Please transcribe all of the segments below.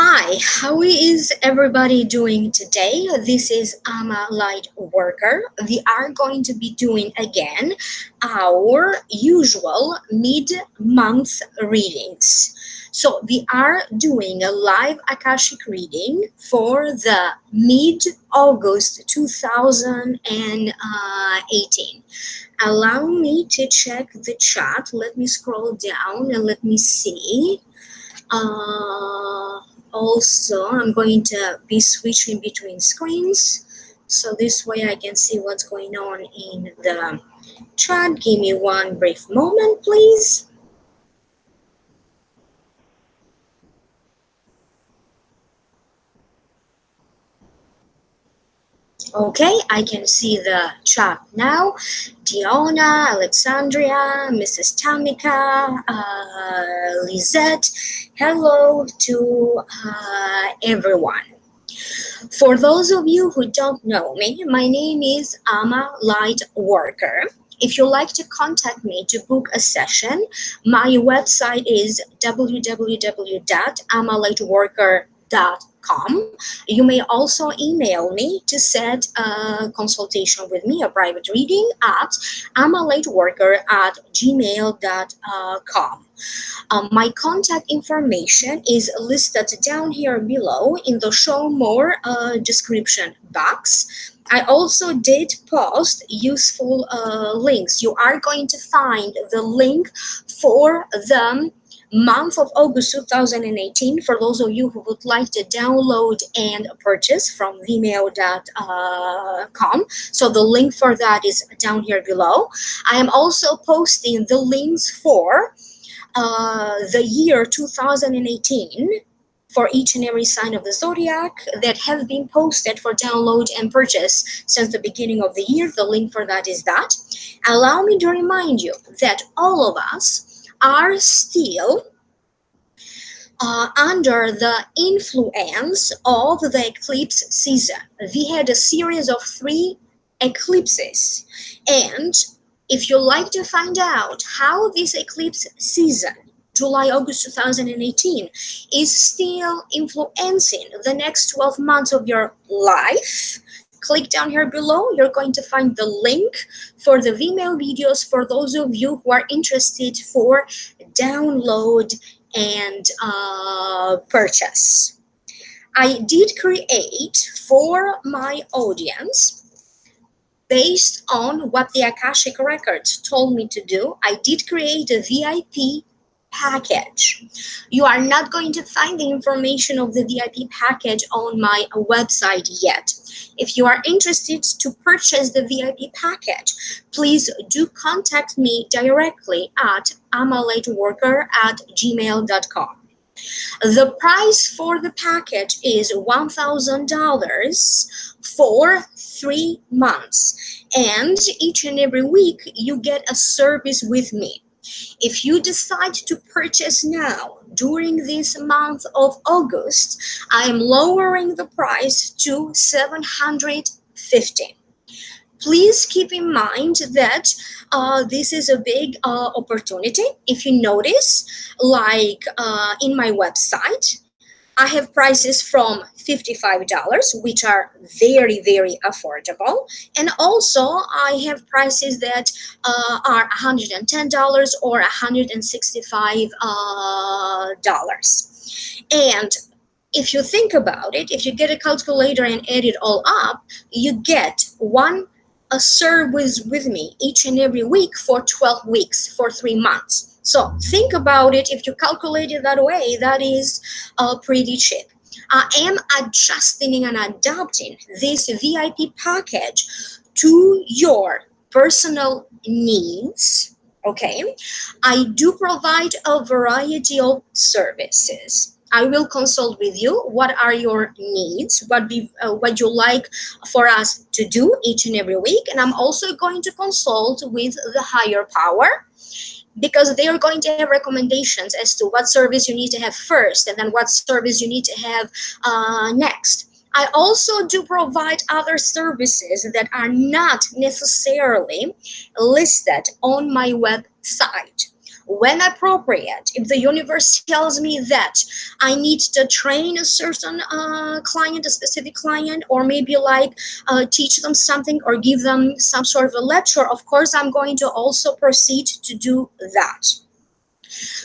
Hi, how is everybody doing today? This is LightWorker. We are going to be doing again our usual mid-month readings. So we are doing a live Akashic reading for the mid-August 2018. Allow me to check the chat. Let me scroll down and let me see. Also, I'm going to be switching between screens, so this way I can see what's going on in the chat. Give me one brief moment, please. Okay, I can see the chat now. Diona, Alexandria, Mrs. Tamika, Lisette, hello to everyone. For those of you who don't know me, my name is LightWorker. If you'd like to contact me to book a session, my website is www.amalightworker.com. You may also email me to set a consultation with me, a private reading, at amalightworker@gmail.com. My contact information is listed down here below in the show more description box. I also did post useful links. You are going to find the link for the month of August 2018 for those of you who would like to download and purchase from vimeo.com. So the link for that is down here below. I am also posting the links for the year 2018 for each and every sign of the zodiac that have been posted for download and purchase since the beginning of the year. The link for that is that. Allow me to remind you that all of us are still under the influence of the eclipse season. We had a series of 3 eclipses, and if you'd like to find out how this eclipse season, July-August 2018, is still influencing the next 12 months of your life, click down here below. You're going to find the link for the Vimeo videos for those of you who are interested for download and purchase. I did create for my audience, based on what the Akashic Records told me to do, I did create a VIP package. You are not going to find the information of the VIP package on my website yet. If you are interested to purchase the VIP package, please do contact me directly at amalightworker@gmail.com. The price for the package is $1,000 for 3 months, and each and every week you get a service with me. If you decide to purchase now during this month of August, I am lowering the price to $750. Please keep in mind that this is a big opportunity. If you notice, like in my website, I have prices from $55, which are very, very affordable. And also I have prices that are $110 or $165. And if you think about it, if you get a calculator and add it all up, you get a service with me each and every week for 12 weeks, for 3 months. So think about it. If you calculate it that way, that is pretty cheap. I am adjusting and adapting this VIP package to your personal needs. Okay, I do provide a variety of services. I will consult with you. What are your needs? What you like for us to do each and every week? And I'm also going to consult with the higher power, because they are going to have recommendations as to what service you need to have first and then what service you need to have next. I also do provide other services that are not necessarily listed on my website. when appropriate. If the universe tells me that I need to train a certain client, a specific client, or maybe like teach them something or give them some sort of a lecture, of course I'm going to also proceed to do that.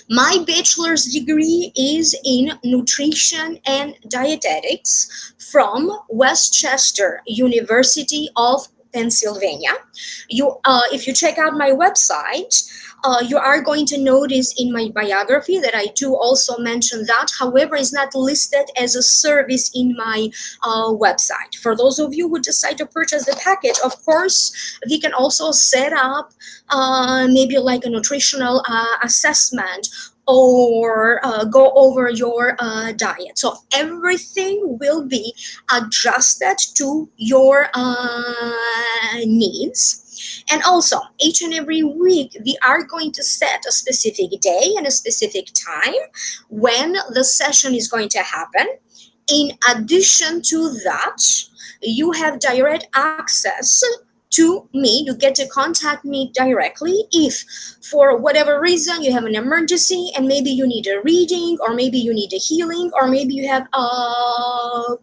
My bachelor's degree is in nutrition and dietetics from Westchester University of Pennsylvania. If you check out my website, you are going to notice in my biography that I do also mention that. However, it's not listed as a service in my website. For those of you who decide to purchase the package, of course, we can also set up maybe like a nutritional assessment or go over your diet. So everything will be adjusted to your needs. And also, each and every week, we are going to set a specific day and a specific time when the session is going to happen. In addition to that, you have direct access to me. You get to contact me directly if for whatever reason you have an emergency and maybe you need a reading, or maybe you need a healing, or maybe you have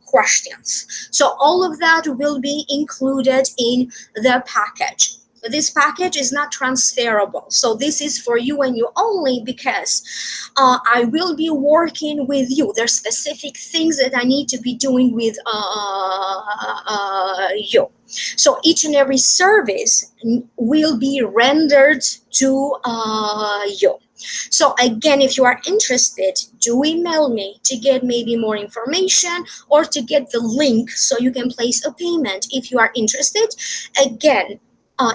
questions. So all of that will be included in the package. This package is not transferable, so this is for you and you only, because I will be working with you. There's specific things that I need to be doing with you. So each and every service will be rendered to you. So again, if you are interested, do email me to get maybe more information or to get the link so you can place a payment if you are interested. Again,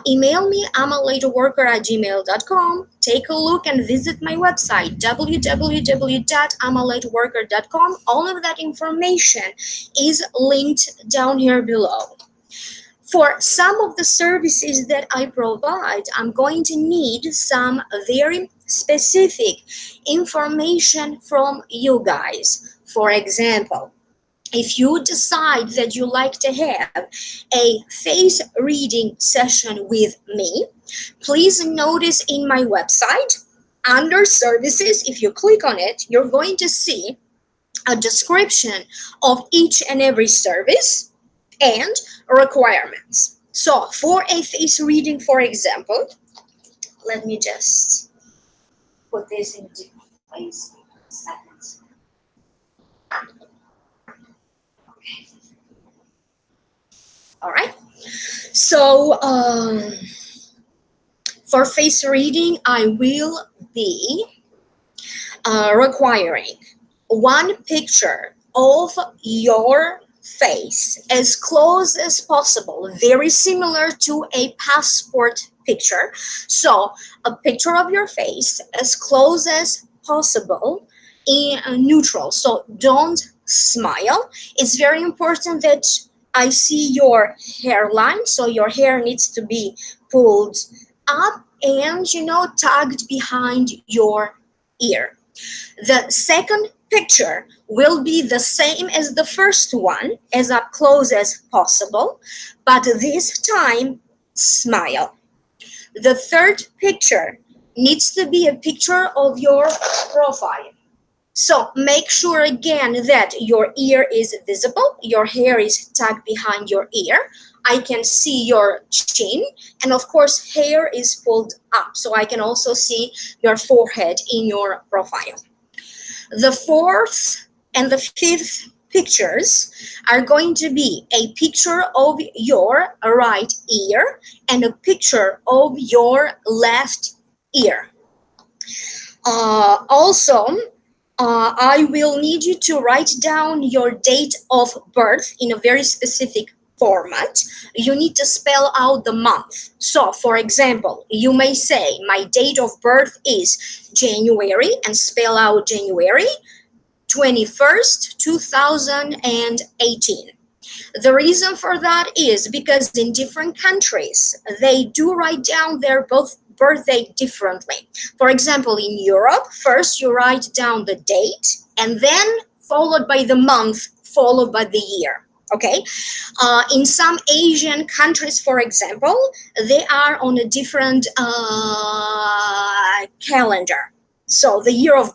email me, amalightworker@gmail.com. Take a look and visit my website, www.amalightworker.com. All of that information is linked down here below. For some of the services that I provide, I'm going to need some very specific information from you guys. For example, if you decide that you like to have a face reading session with me, please notice in my website, under services, if you click on it, you're going to see a description of each and every service and requirements. So for a face reading, for example, let me just put this into place. Seconds. Okay. All right. So for face reading, I will be requiring one picture of your face as close as possible, very similar to a passport picture. So a picture of your face as close as possible in neutral. So don't smile. It's very important that I see your hairline. So your hair needs to be pulled up and, tugged behind your ear. The second picture will be the same as the first one, as up close as possible, but this time smile. The third picture needs to be a picture of your profile. So make sure again that your ear is visible, your hair is tucked behind your ear. I can see your chin, and of course hair is pulled up, so I can also see your forehead in your profile. The fourth and the fifth pictures are going to be a picture of your right ear and a picture of your left ear. Also, I will need you to write down your date of birth in a very specific format. You need to spell out the month. So, for example, you may say, my date of birth is January, and spell out January 21st, 2018. The reason for that is because in different countries, they do write down their birthday differently. For example, in Europe, first you write down the date and then followed by the month, followed by the year. Okay, in some Asian countries, for example, they are on a different calendar. So the year of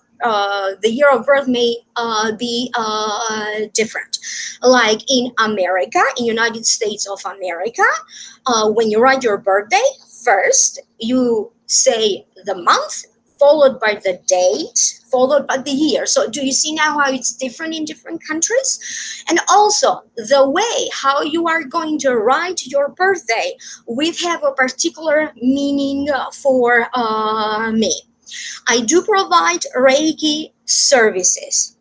birth may be different. Like in America, in United States of America, when you write your birthday, first you say the month, followed by the date, followed by the year. So do you see now how it's different in different countries? And also the way how you are going to write your birthday will have a particular meaning for me. I do provide Reiki services.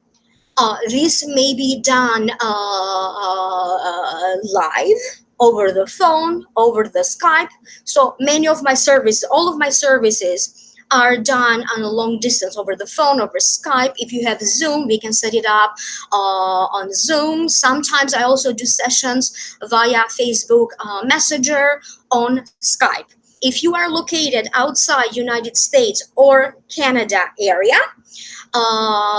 This may be done live, over the phone, over the Skype. So many of my services, all of my services are done on a long distance, over the phone, over Skype. If you have Zoom, we can set it up on Zoom. Sometimes I also do sessions via Facebook Messenger, on Skype. If you are located outside United States or Canada area,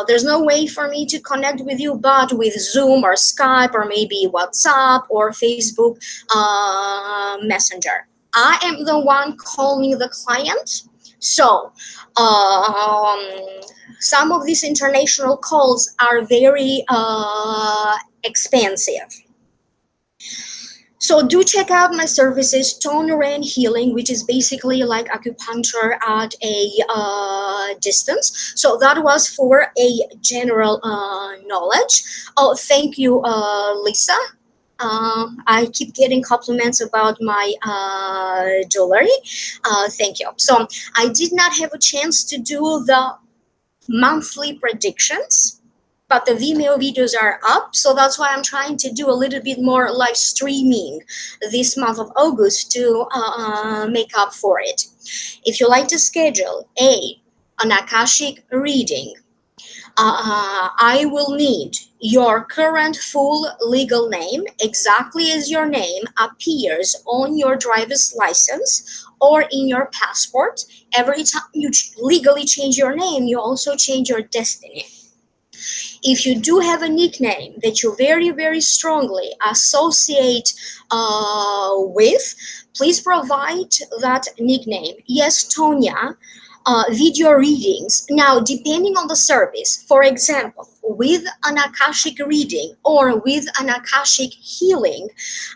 there's no way for me to connect with you but with Zoom or Skype or maybe WhatsApp or Facebook Messenger. I am the one calling the client. So some of these international calls are very expensive. So do check out my services, Tone Rain Healing, which is basically like acupuncture at a distance. So that was for a general knowledge. Oh, thank you, Lisa. I keep getting compliments about my jewelry. Thank you. So I did not have a chance to do the monthly predictions, but the Vimeo videos are up, so that's why I'm trying to do a little bit more live streaming this month of August to make up for it. If you like to schedule an Akashic reading, I will need your current full legal name, exactly as your name appears on your driver's license or in your passport. Every time you legally change your name, you also change your destiny. If you do have a nickname that you very, very strongly associate with, please provide that nickname. Yes, Tonya, video readings. Now, depending on the service, for example, with an Akashic reading or with an Akashic healing,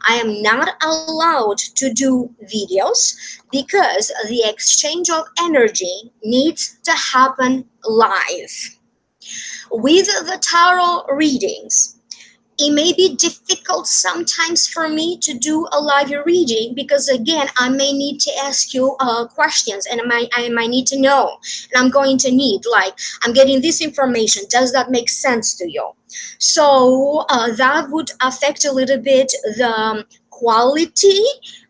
I am not allowed to do videos because the exchange of energy needs to happen live. With the tarot readings, it may be difficult sometimes for me to do a live reading because, again, I may need to ask you questions and I might need to know. And I'm going to need, like, I'm getting this information. Does that make sense to you? So that would affect a little bit the quality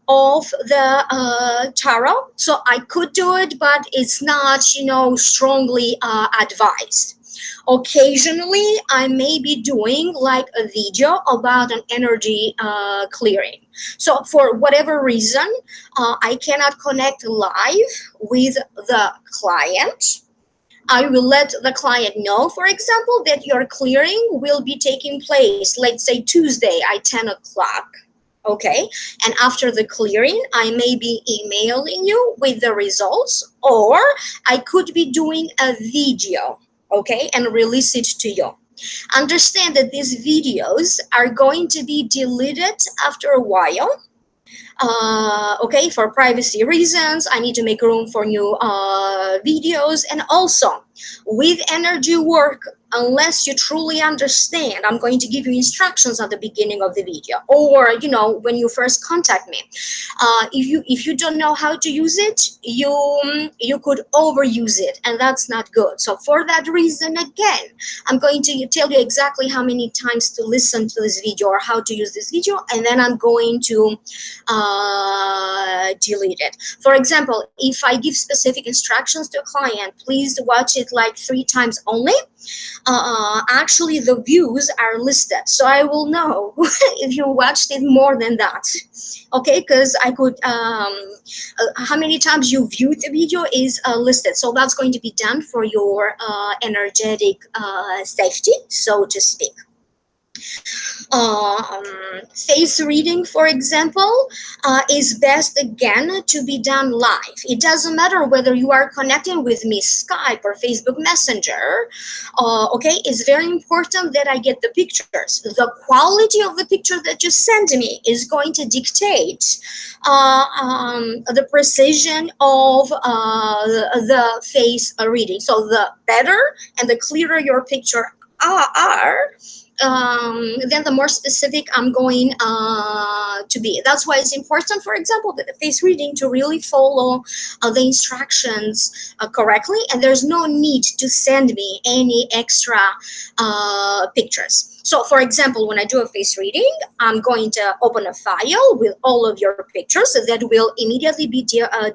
of the tarot. So I could do it, but it's not, strongly advised. Occasionally, I may be doing like a video about an energy clearing. So for whatever reason, I cannot connect live with the client. I will let the client know, for example, that your clearing will be taking place, let's say Tuesday at 10 o'clock. Okay, and after the clearing, I may be emailing you with the results, or I could be doing a video, okay, and release it to you. Understand that these videos are going to be deleted after a while. Okay, for privacy reasons, I need to make room for new videos. And also, with energy work, unless you truly understand, I'm going to give you instructions at the beginning of the video, or when you first contact me. If you don't know how to use it, you could overuse it, and that's not good. So for that reason, again, I'm going to tell you exactly how many times to listen to this video or how to use this video, and then I'm going to delete it. For example, if I give specific instructions to a client, please watch it like 3 times only. Actually the views are listed, so I will know if you watched it more than that. Okay, because I could how many times you viewed the video is listed, so that's going to be done for your energetic safety, so to speak. um, face reading, for example, is best again to be done live. It doesn't matter whether you are connecting with me Skype or Facebook Messenger. Okay, it's very important that I get the pictures. The quality of the picture that you send me is going to dictate the precision of the face reading. So the better and the clearer your picture are, then the more specific I'm going to be. That's why it's important, for example, with the face reading to really follow the instructions correctly, and there's no need to send me any extra pictures. So, for example, when I do a face reading, I'm going to open a file with all of your pictures that will immediately be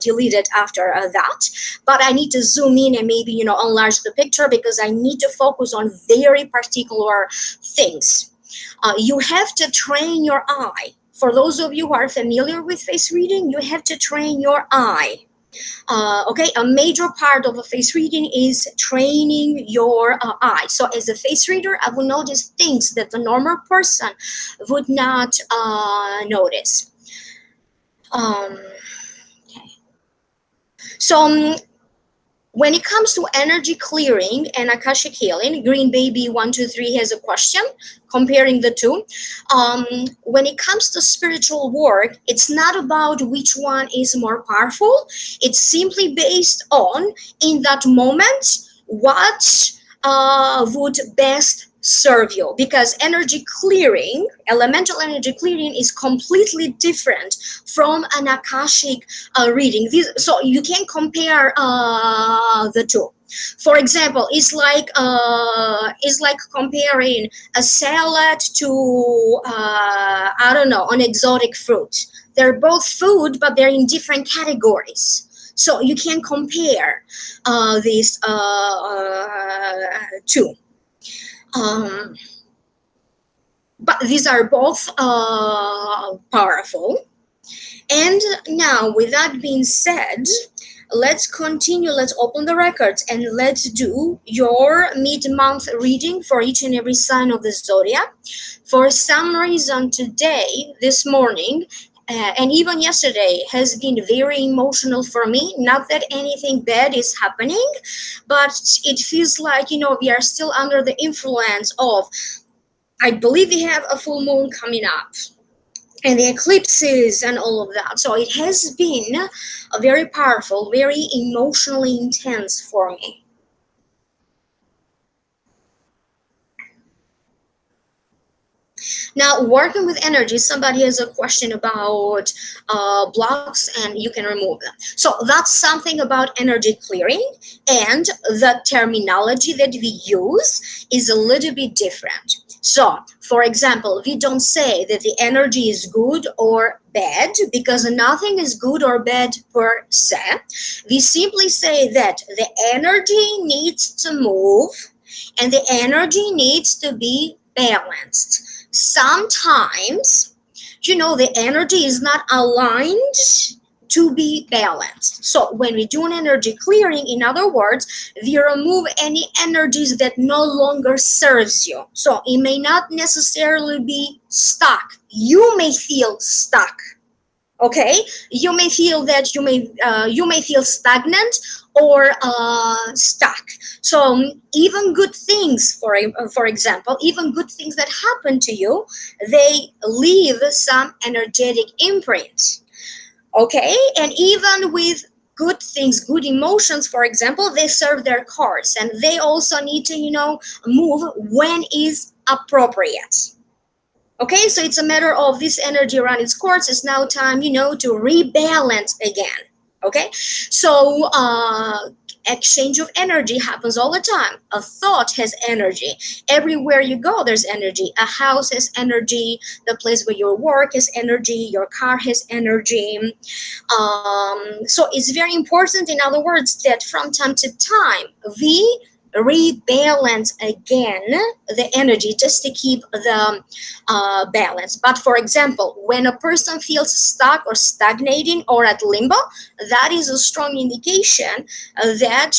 deleted after that. But I need to zoom in and maybe, enlarge the picture because I need to focus on very particular things. You have to train your eye. For those of you who are familiar with face reading, you have to train your eye. Okay, a major part of a face reading is training your eye. So as a face reader, I will notice things that the normal person would not notice. Okay. So when it comes to energy clearing and Akashic healing, Green Baby 123 has a question comparing the two. When it comes to spiritual work, it's not about which one is more powerful. It's simply based on, in that moment, what would best serve you, because energy clearing, elemental energy clearing, is completely different from an Akashic reading. So you can compare the two. For example, it's like comparing a salad to I don't know, an exotic fruit. They're both food, but they're in different categories. So you can compare these two. But these are both powerful. And now, with that being said, let's continue. Let's open the records and let's do your mid-month reading for each and every sign of the zodiac. For some reason today, this morning, and even yesterday has been very emotional for me. Not that anything bad is happening, but it feels like, we are still under the influence of, I believe we have a full moon coming up and the eclipses and all of that. So it has been a very powerful, very emotionally intense for me. Now, working with energy, somebody has a question about blocks and you can remove them. So that's something about energy clearing, and the terminology that we use is a little bit different. So, for example, we don't say that the energy is good or bad because nothing is good or bad per se. We simply say that the energy needs to move and the energy needs to be balanced. Sometimes, the energy is not aligned to be balanced. So when we do an energy clearing, in other words, we remove any energies that no longer serves you. So it may not necessarily be stuck. You may feel stuck. Okay, you may feel that you may feel stagnant or stuck. So even good things, for example, even good things that happen to you, they leave some energetic imprint. Okay, and even with good things, good emotions, for example, they serve their course, and they also need to move when is appropriate. Okay, so it's a matter of this energy around its course. It's now time, to rebalance again. Okay, so exchange of energy happens all the time. A thought has energy. Everywhere you go, there's energy. A house has energy. The place where you work has energy. Your car has energy. So it's very important, in other words, that from time to time, we rebalance again the energy just to keep the balance. But for example, when a person feels stuck or stagnating or at limbo, that is a strong indication that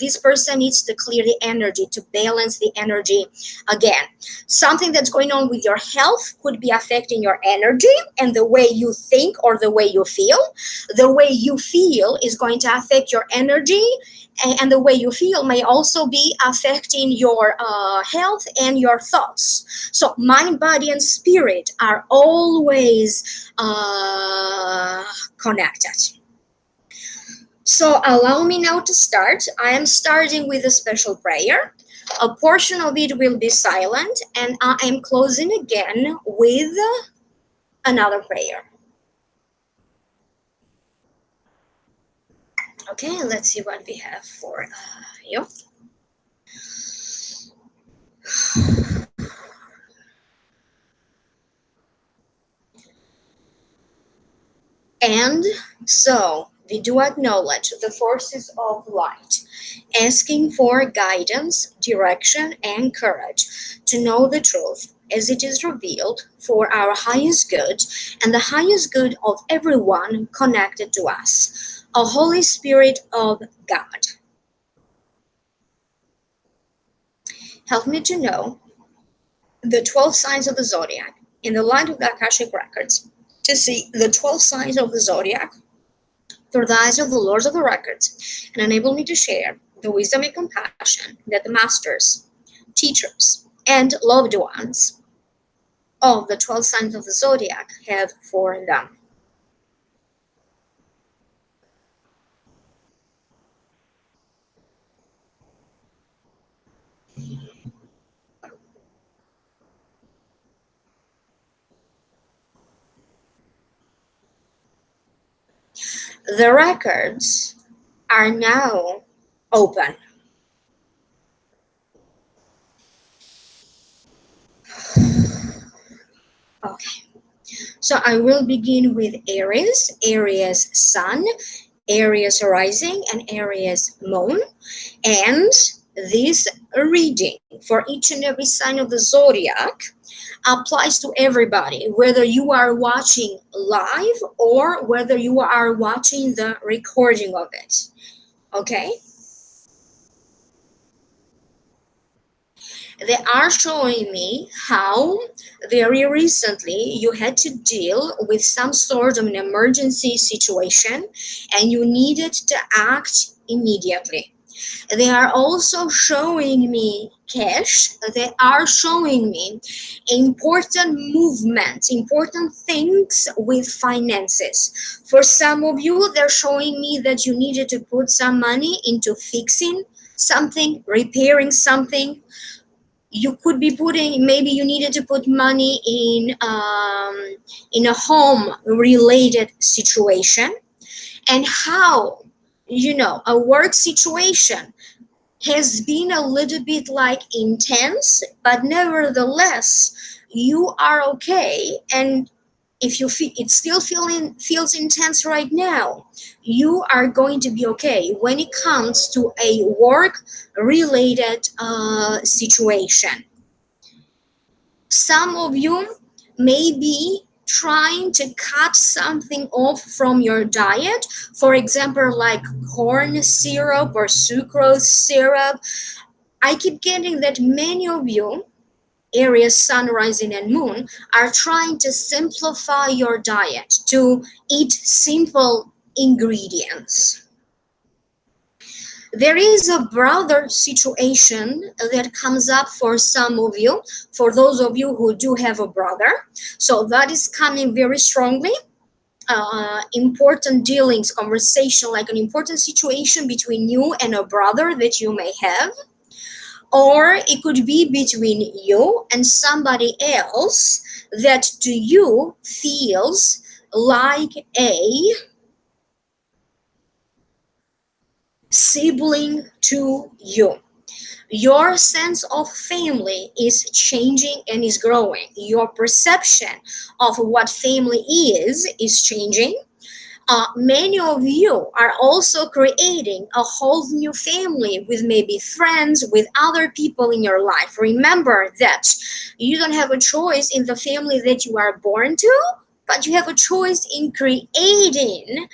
this person needs to clear the energy, to balance the energy again. Something that's going on with your health could be affecting your energy and the way you think or the way you feel. The way you feel is going to affect your energy, and the way you feel may also be affecting your health and your thoughts. So mind, body, and spirit are always connected. So allow me now to start. I am starting with a special prayer. A portion of it will be silent, and I am closing again with another prayer. Okay, let's see what we have for you. And so we do acknowledge the forces of light, asking for guidance, direction, and courage to know the truth as it is revealed for our highest good and the highest good of everyone connected to us. A Holy Spirit of God, help me to know the 12 signs of the Zodiac in the light of the Akashic records, to see the 12 signs of the Zodiac through the eyes of the Lords of the Records, and enable me to share the wisdom and compassion that the masters, teachers, and loved ones of the 12 signs of the Zodiac have for them. The records are now open. Okay, so I will begin with Aries, Aries Sun, Aries Rising, and Aries Moon. And this reading for each and every sign of the Zodiac applies to everybody, whether you are watching live or whether you are watching the recording of it. Okay? They are showing me how very recently you had to deal with some sort of an emergency situation and you needed to act immediately. They are also showing me cash. They are showing me important movements, important things with finances. For some of you, they're showing me that you needed to put some money into fixing something, repairing something. You could be putting, maybe you needed to put money in a home related situation, and how, a work situation has been a little bit like intense, but nevertheless you are okay. And if you feel it still feels intense right now, you are going to be okay when it comes to a work related situation. Some of you may be trying to cut something off from your diet, for example, like corn syrup or sucrose syrup. I keep getting that many of you, Aries, Sun, Rising, and Moon, are trying to simplify your diet, to eat simple ingredients. There is a brother situation that comes up for some of you, for those of you who do have a brother. So that is coming very strongly. Important dealings, conversation, like an important situation between you and a brother that you may have. Or it could be between you and somebody else that to you feels like a sibling to you. Your sense of family is changing and is growing. Your perception of what family is changing. Many of you are also creating a whole new family with maybe friends, with other people in your life. Remember that you don't have a choice in the family that you are born to, but you have a choice in creating,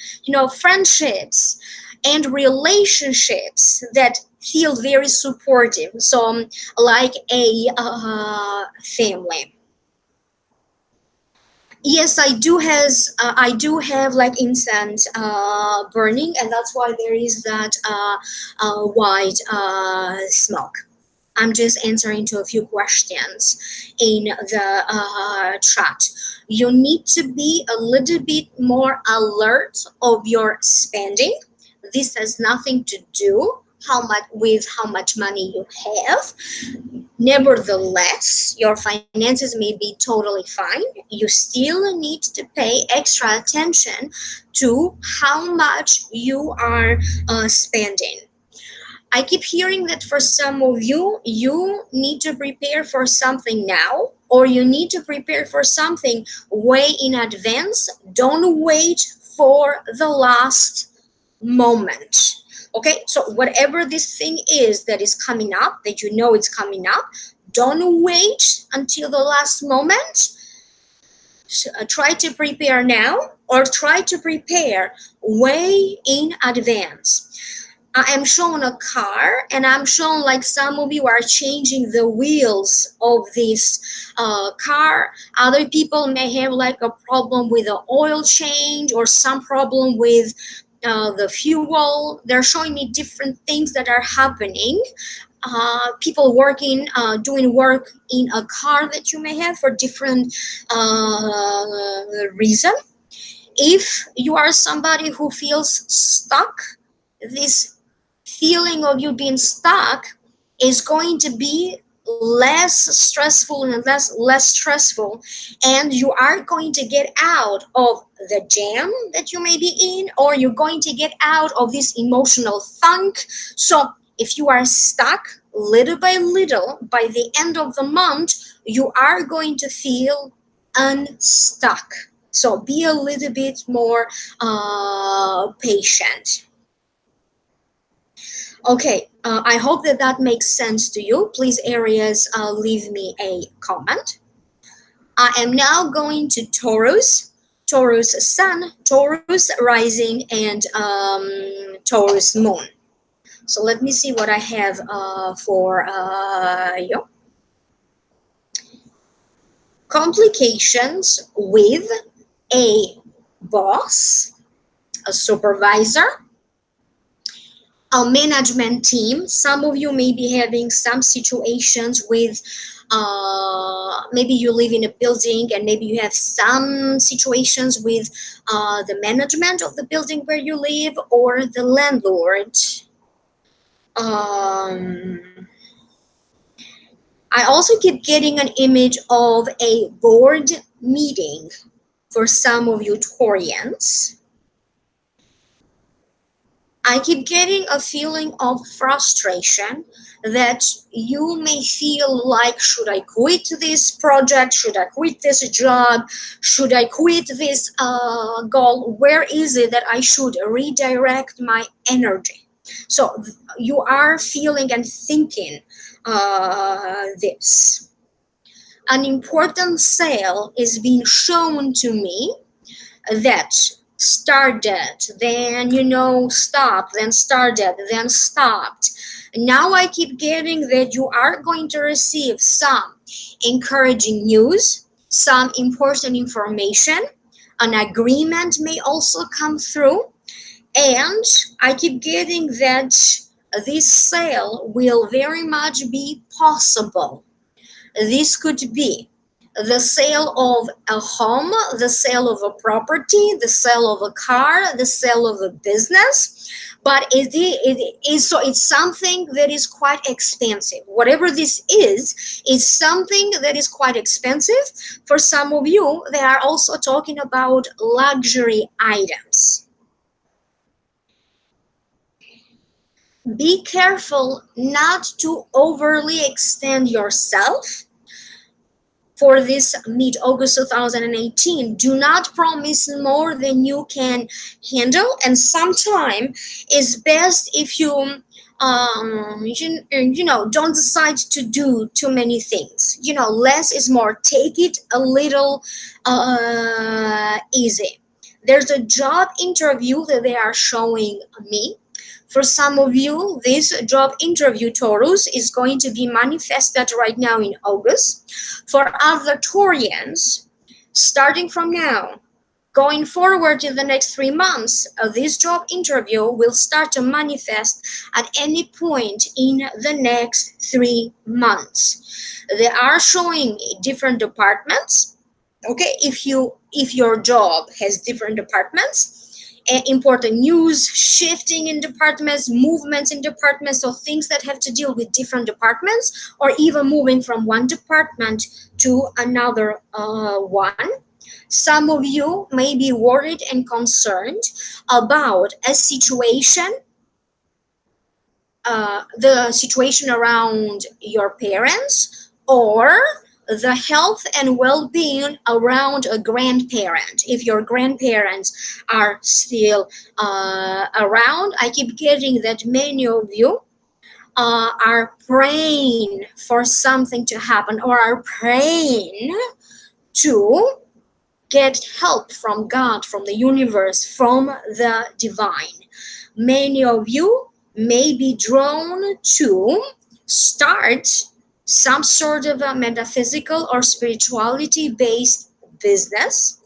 friendships and relationships that feel very supportive. So, like a family. Yes, I do have like incense burning, and that's why there is that white smoke. I'm just answering to a few questions in the chat. You need to be a little bit more alert of your spending. This has nothing to do how much money you have. Nevertheless, your finances may be totally fine. You still need to pay extra attention to how much you are spending. I keep hearing that for some of you, you need to prepare for something now, or you need to prepare for something way in advance. Don't wait for the last moment. Okay, so whatever this thing is that is coming up, that you know it's coming up, don't wait until the last moment. Try to prepare now, or try to prepare way in advance. I am shown a car, and I'm shown like some of you are changing the wheels of this car. Other people may have like a problem with the oil change, or some problem with the fuel. They're showing me different things that are happening. People working, doing work in a car that you may have for different reason. If you are somebody who feels stuck, this feeling of you being stuck is going to be less stressful and less stressful, and you are going to get out of the jam that you may be in, or you're going to get out of this emotional funk. So if you are stuck, little by little, by the end of the month, you are going to feel unstuck. So be a little bit more patient. Okay, I hope that that makes sense to you. Please, Aries, leave me a comment. I am now going to Taurus, Taurus Sun, Taurus Rising, and Taurus Moon. So let me see what I have for you. Complications with a boss, a supervisor, a management team. Some of you may be having some situations with maybe you live in a building, and maybe you have some situations with the management of the building where you live, or the landlord. I also keep getting an image of a board meeting for some of you Taurians. I keep getting a feeling of frustration that you may feel like, should I quit this project? Should I quit this job? Should I quit this goal? Where is it that I should redirect my energy? So you are feeling and thinking this. An important sale is being shown to me that started, then stopped, then started, then stopped. Now I keep getting that you are going to receive some encouraging news, some important information. An agreement may also come through, and I keep getting that this sale will very much be possible. This could be the sale of a home, the sale of a property, the sale of a car, the sale of a business. But it's something that is quite expensive. Whatever this is something that is quite expensive. For some of you, they are also talking about luxury items. Be careful not to overly extend yourself. for this mid-August 2018. Do not promise more than you can handle, and sometimes it's best if you don't decide to do too many things. Less is more. Take it a little easy. There's a job interview that they are showing me. For some of you, this job interview, Taurus, is going to be manifested right now in August. For other Taurians, starting from now, going forward in the next 3 months, this job interview will start to manifest at any point in the next 3 months. They are showing different departments. Okay, if your job has different departments, important news, shifting in departments, movements in departments, or things that have to deal with different departments, or even moving from one department to another one. Some of you may be worried and concerned about a situation, the situation around your parents, or the health and well-being around a grandparent. If your grandparents are still around, I keep getting that many of you are praying for something to happen, or are praying to get help from God, from the universe, from the divine. Many of you may be drawn to start some sort of a metaphysical or spirituality based business.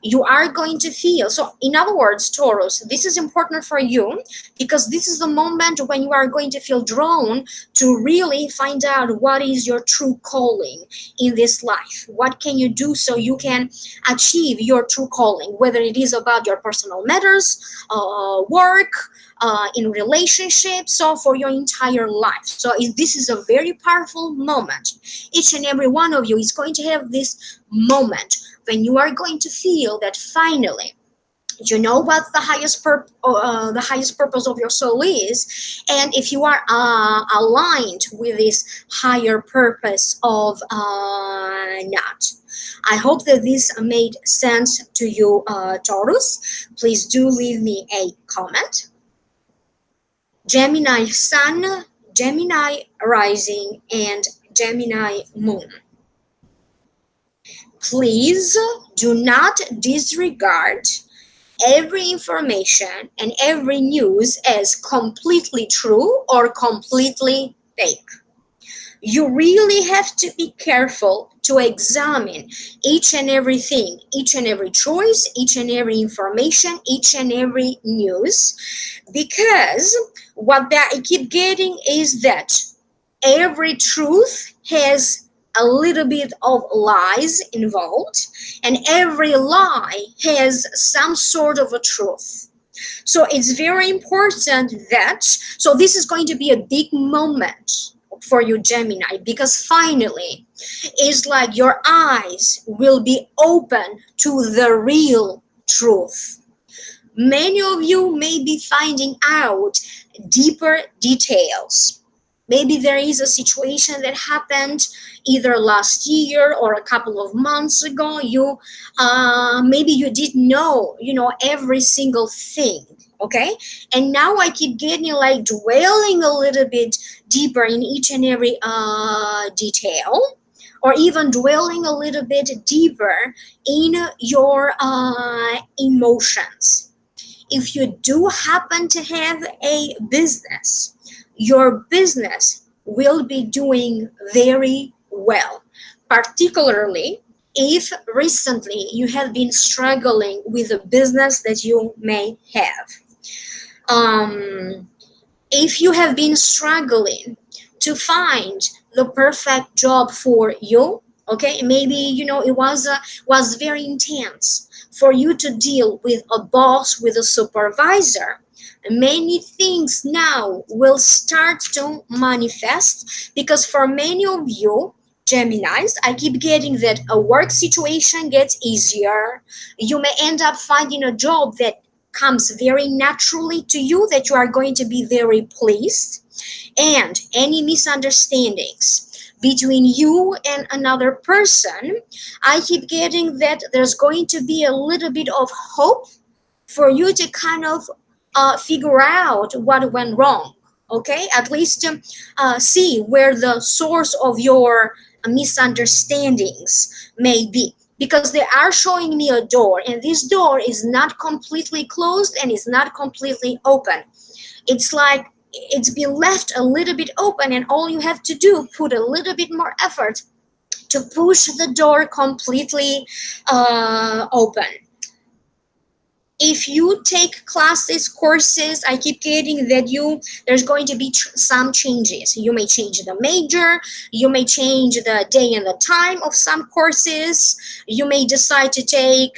You are going to feel, so in other words, Taurus, this is important for you because this is the moment when you are going to feel drawn to really find out what is your true calling in this life. What can you do so you can achieve your true calling, whether it is about your personal matters, work, in relationships, or for your entire life. So this is a very powerful moment. Each and every one of you is going to have this moment when you are going to feel that finally you know what the highest purpose of your soul is, and if you are aligned with this higher purpose of not. I hope that this made sense to you, Taurus. Please do leave me a comment. Gemini Sun, Gemini Rising, and Gemini Moon. Please do not disregard every information and every news as completely true or completely fake. You really have to be careful to examine each and everything, each and every choice, each and every information, each and every news, because what I keep getting is that every truth has a little bit of lies involved, and every lie has some sort of a truth. So it's very important that, so this is going to be a big moment for you, Gemini, because finally it's like your eyes will be open to the real truth. Many of you may be finding out deeper details. Maybe there is a situation that happened either last year or a couple of months ago. Maybe you didn't know, every single thing. Okay, and now I keep getting like dwelling a little bit deeper in each and every detail, or even dwelling a little bit deeper in your emotions. If you do happen to have a business, your business will be doing very well, particularly if recently you have been struggling with a business that you may have. If you have been struggling to find the perfect job for you, okay, maybe it was very intense for you to deal with a boss, with a supervisor. Many things now will start to manifest, because for many of you Geminis, I keep getting that a work situation gets easier. You may end up finding a job that comes very naturally to you, that you are going to be very pleased. And any misunderstandings between you and another person, I keep getting that there's going to be a little bit of hope for you to kind of figure out what went wrong. Okay, at least see where the source of your misunderstandings may be, because they are showing me a door, and this door is not completely closed and is not completely open. It's like it's been left a little bit open, and all you have to do, put a little bit more effort to push the door completely open. If you take classes, courses, I keep getting that there's going to be some changes. You may change the major, you may change the day and the time of some courses, you may decide to take,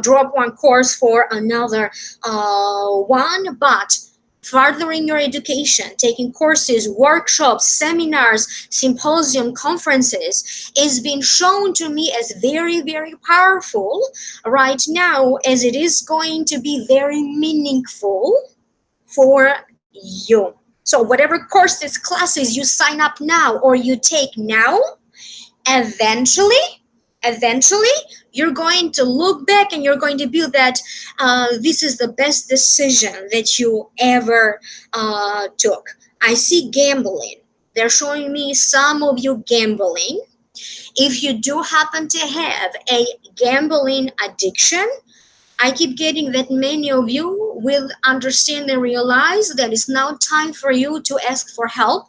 drop one course for another one, but furthering your education, taking courses, workshops, seminars, symposium, conferences is being shown to me as very, very powerful right now, as it is going to be very meaningful for you. So whatever courses, classes you sign up now or you take now, eventually you're going to look back and you're going to feel that this is the best decision that you ever took. I see gambling. They're showing me some of you gambling. If you do happen to have a gambling addiction, I keep getting that many of you will understand and realize that it's now time for you to ask for help.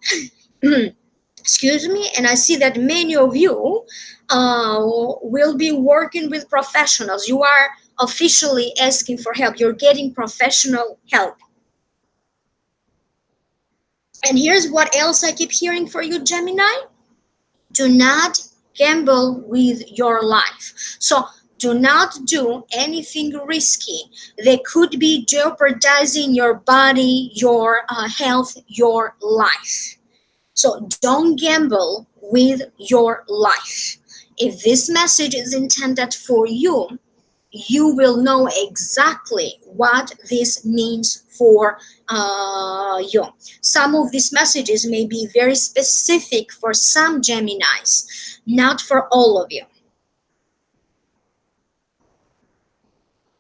Excuse me. And I see that many of you will be working with professionals. You are officially asking for help. You're getting professional help. And here's what else I keep hearing for you, Gemini. Do not gamble with your life. So do not do anything risky that could be jeopardizing your body, your health, your life. So don't gamble with your life. If this message is intended for you, you will know exactly what this means for you. Some of these messages may be very specific for some Geminis, not for all of you.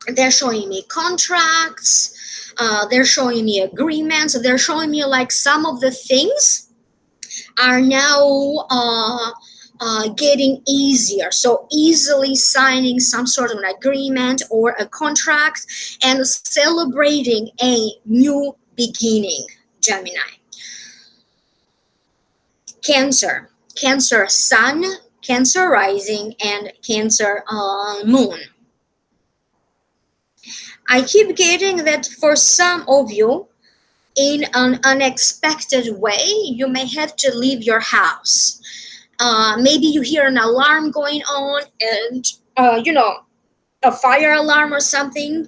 They're showing me contracts, they're showing me agreements, they're showing me like some of the things are now getting easier. So easily signing some sort of an agreement or a contract and celebrating a new beginning, Gemini. Cancer sun, Cancer rising, and Cancer moon. I keep getting that for some of you, in an unexpected way, you may have to leave your house. Maybe you hear an alarm going on, and a fire alarm or something,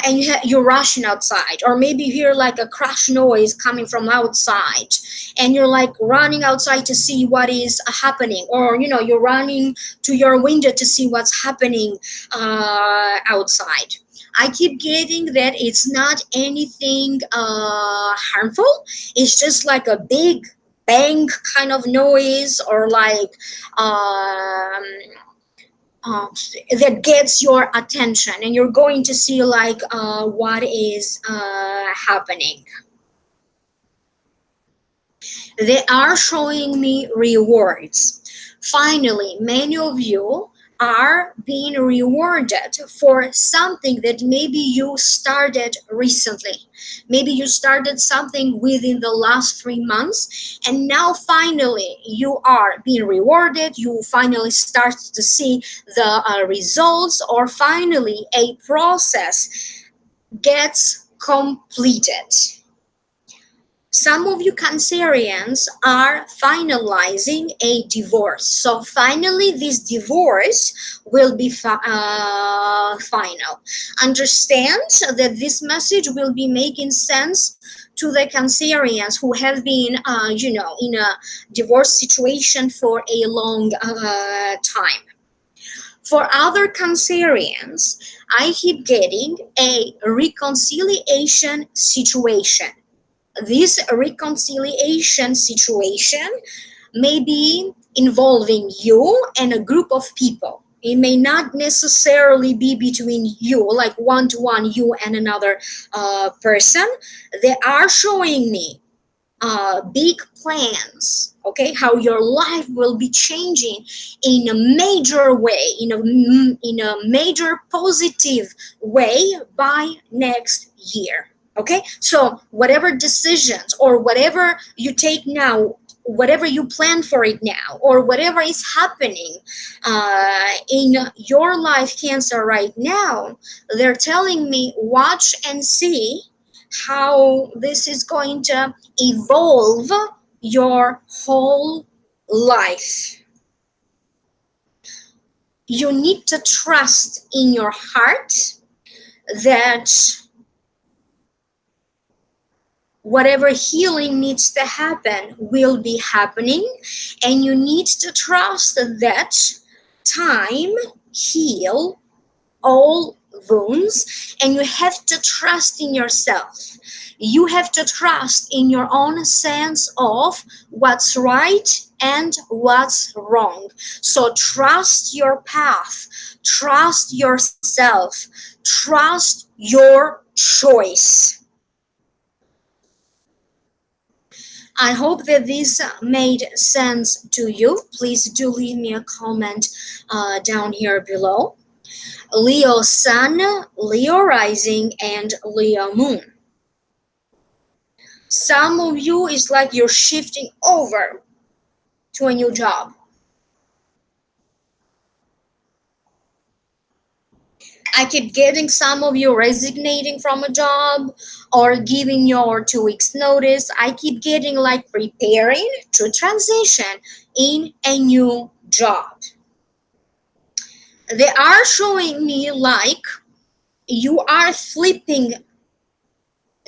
and you're rushing outside. Or maybe you hear like a crash noise coming from outside, and you're like running outside to see what is happening. Or you're running to your window to see what's happening outside. I keep getting that it's not anything harmful. It's just like a big bang kind of noise, or like that gets your attention, and you're going to see like what is happening. They are showing me rewards. Finally, many of you are being rewarded for something that maybe you started recently. Maybe you started something within the last 3 months, and now finally you are being rewarded. You finally start to see the results, or finally a process gets completed. Some of you Cancerians are finalizing a divorce. So finally this divorce will be final. Understand that this message will be making sense to the Cancerians who have been, in a divorce situation for a long time. For other Cancerians, I keep getting a reconciliation situation. This reconciliation situation may be involving you and a group of people. It may not necessarily be between you, like one to one, you and another person. They are showing me big plans, okay, how your life will be changing in a major way, in a major positive way by next year. Okay, so whatever decisions or whatever you take now, whatever you plan for it now, or whatever is happening in your life, Cancer, right now, they're telling me watch and see how this is going to evolve your whole life. You need to trust in your heart that whatever healing needs to happen will be happening, and you need to trust that time heal all wounds, and you have to trust in yourself. You have to trust in your own sense of what's right and what's wrong. So trust your path, trust yourself, trust your choice. I hope that this made sense to you. Please do leave me a comment down here below. Leo Sun, Leo Rising, and Leo Moon. Some of you is like you're shifting over to a new job. I keep getting some of you resignating from a job or giving your 2 weeks notice. I keep getting like preparing to transition in a new job. They are showing me like you are flipping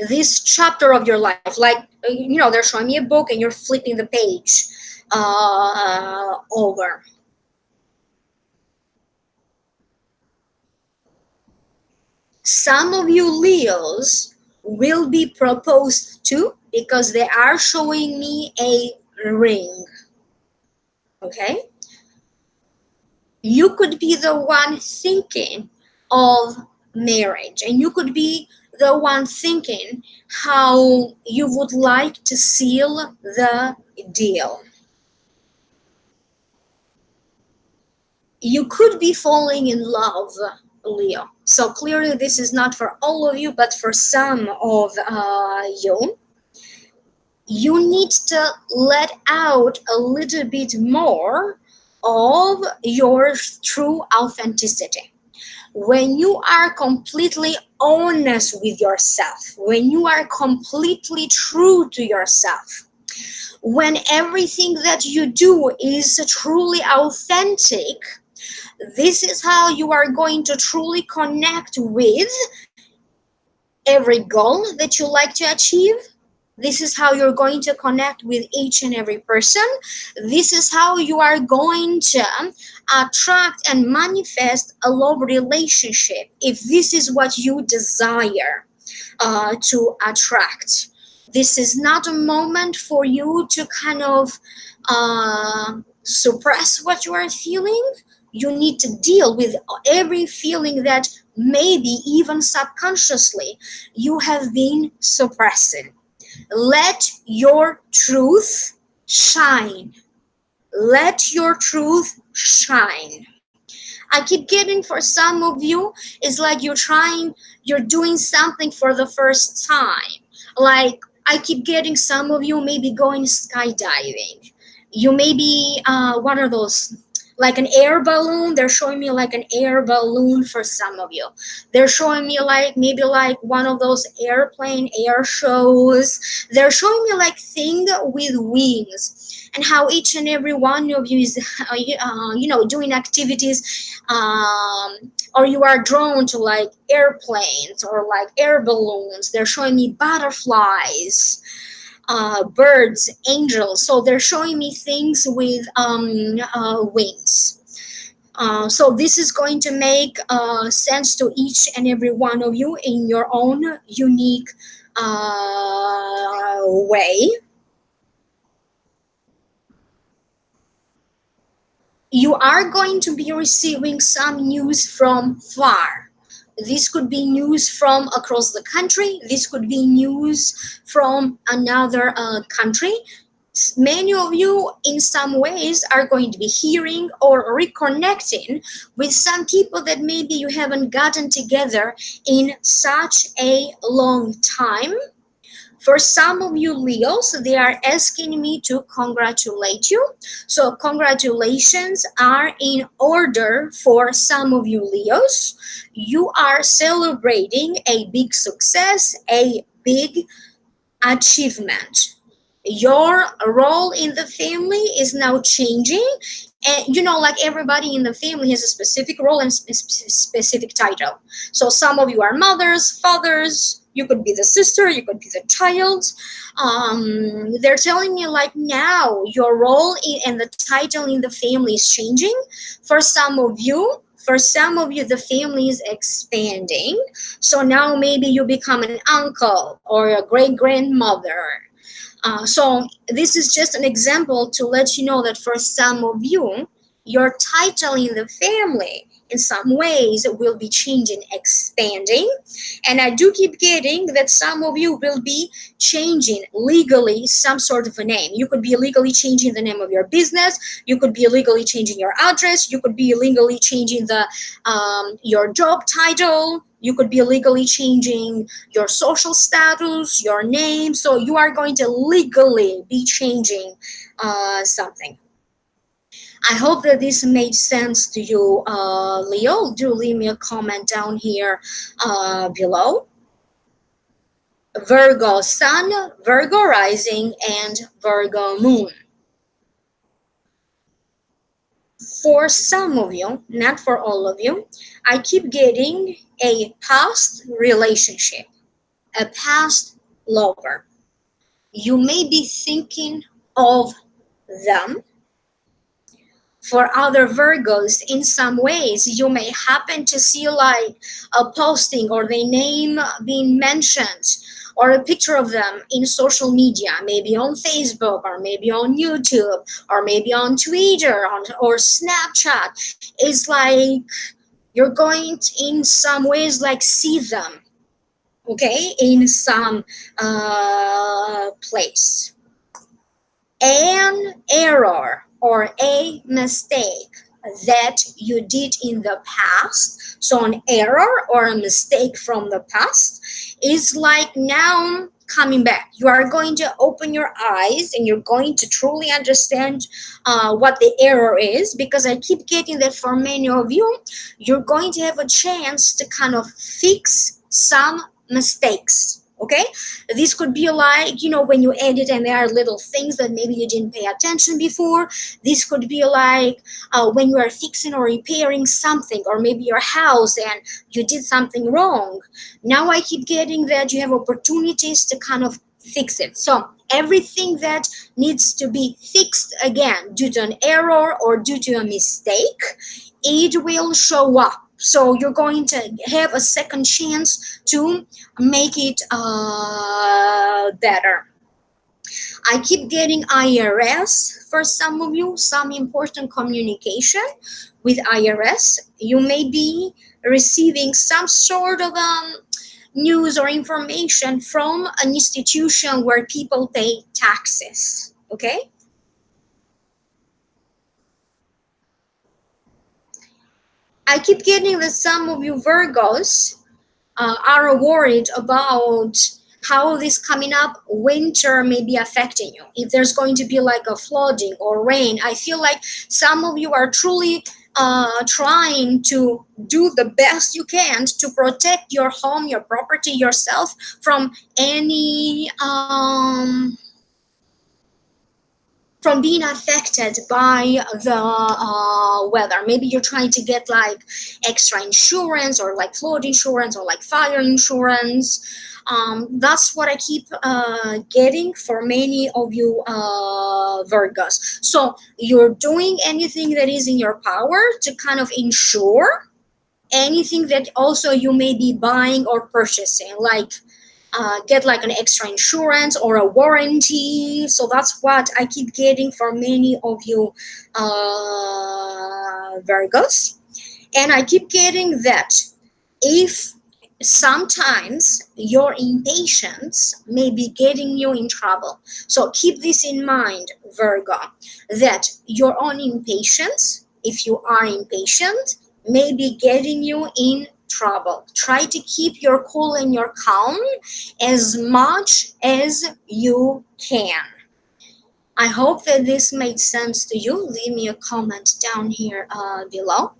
this chapter of your life, like they're showing me a book and you're flipping the page over. Some of you Leos will be proposed to because they are showing me a ring. Okay, you could be the one thinking of marriage, and you could be the one thinking how you would like to seal the deal. You could be falling in love, Leo. So clearly this is not for all of you, but for some of you. You need to let out a little bit more of your true authenticity. When you are completely honest with yourself, when you are completely true to yourself, when everything that you do is truly authentic, this is how you are going to truly connect with every goal that you like to achieve. This is how you're going to connect with each and every person. This is how you are going to attract and manifest a love relationship, if this is what you desire to attract. This is not a moment for you to kind of suppress what you are feeling. You need to deal with every feeling that maybe even subconsciously you have been suppressing. Let your truth shine. Let your truth shine. I keep getting, for some of you, it's like you're doing something for the first time. Like, I keep getting some of you maybe going skydiving. You maybe, what are those? Like an air balloon. They're showing me like an air balloon for some of you. They're showing me like maybe like one of those airplane air shows. They're showing me like thing with wings, and how each and every one of you is doing activities, or you are drawn to like airplanes or like air balloons. They're showing me butterflies, birds, angels. So they're showing me things with wings. So this is going to make sense to each and every one of you in your own unique way, you are going to be receiving some news from far. This could be news from across the country. This could be news from another country. Many of you, in some ways, are going to be hearing or reconnecting with some people that maybe you haven't gotten together in such a long time. For some of you Leos, they are asking me to congratulate you. So congratulations are in order for some of you Leos. You are celebrating a big success, a big achievement. Your role in the family is now changing, and you know, like everybody in the family has a specific role and specific title. So some of you are mothers, fathers, you could be the sister, you could be the child. They're telling me like now your role and the title in the family is changing. For some of you, the family is expanding. So now maybe you become an uncle or a great grandmother. So this is just an example to let you know that for some of you, your title in the family in some ways will be changing, expanding. And I do keep getting that some of you will be changing legally some sort of a name. You could be legally changing the name of your business. You could be legally changing your address. You could be legally changing the your job title. You could be legally changing your social status, your name. So you are going to legally be changing something. I hope that this made sense to you, Leo. Do leave me a comment down here below. Virgo Sun, Virgo Rising, and Virgo Moon. For some of you, not for all of you, I keep getting a past relationship, a past lover. You may be thinking of them. For other Virgos, in some ways, you may happen to see like a posting or their name being mentioned or a picture of them in social media, maybe on Facebook or maybe on YouTube or maybe on Twitter or Snapchat. It's like you're going to, in some ways, like see them, okay, in some place. An error or a mistake that you did in the past, so an error or a mistake from the past is like now coming back. You are going to open your eyes and you're going to truly understand what the error is, because I keep getting that for many of you, you're going to have a chance to kind of fix some mistakes. Okay, this could be like, you know, when you edit and there are little things that maybe you didn't pay attention before. This could be like when you are fixing or repairing something, or maybe your house and you did something wrong. Now I keep getting that you have opportunities to kind of fix it. So everything that needs to be fixed again due to an error or due to a mistake, it will show up. So you're going to have a second chance to make it better. I keep getting IRS for some of you, some important communication with IRS. You may be receiving some sort of news or information from an institution where people pay taxes, okay? I keep getting that some of you Virgos are worried about how this coming up winter may be affecting you. If there's going to be like a flooding or rain, I feel like some of you are truly trying to do the best you can to protect your home, your property, yourself from any from being affected by the weather. Maybe you're trying to get like extra insurance or like flood insurance or like fire insurance. That's what I keep getting for many of you Virgos. So you're doing anything that is in your power to kind of ensure anything that also you may be buying or purchasing, like get like an extra insurance or a warranty. So that's what I keep getting for many of you Virgos. And I keep getting that if sometimes your impatience may be getting you in trouble. So keep this in mind, Virgo, that your own impatience, if you are impatient, may be getting you in trouble. Try to keep your cool and your calm as much as you can. I hope that this made sense to you. Leave me a comment down here below.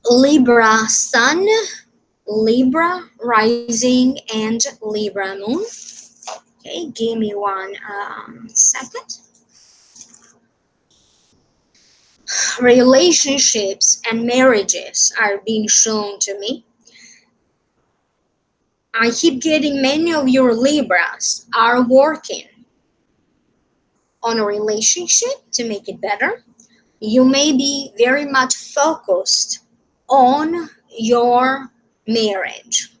Libra Sun, Libra Rising, and Libra Moon. Okay, give me one second. Relationships and marriages are being shown to me. I keep getting many of your Libras are working on a relationship to make it better. You may be very much focused on your marriage.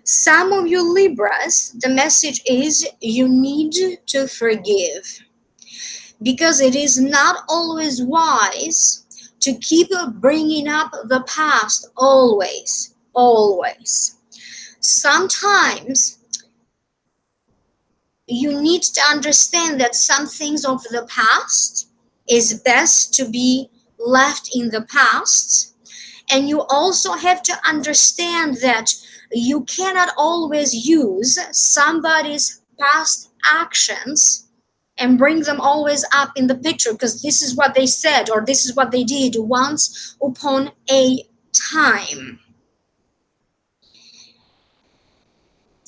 Some of you Libras, the message is you need to forgive, because it is not always wise to keep bringing up the past always. Sometimes you need to understand that some things of the past is best to be left in the past. And you also have to understand that you cannot always use somebody's past actions and bring them always up in the picture, because this is what they said or this is what they did once upon a time.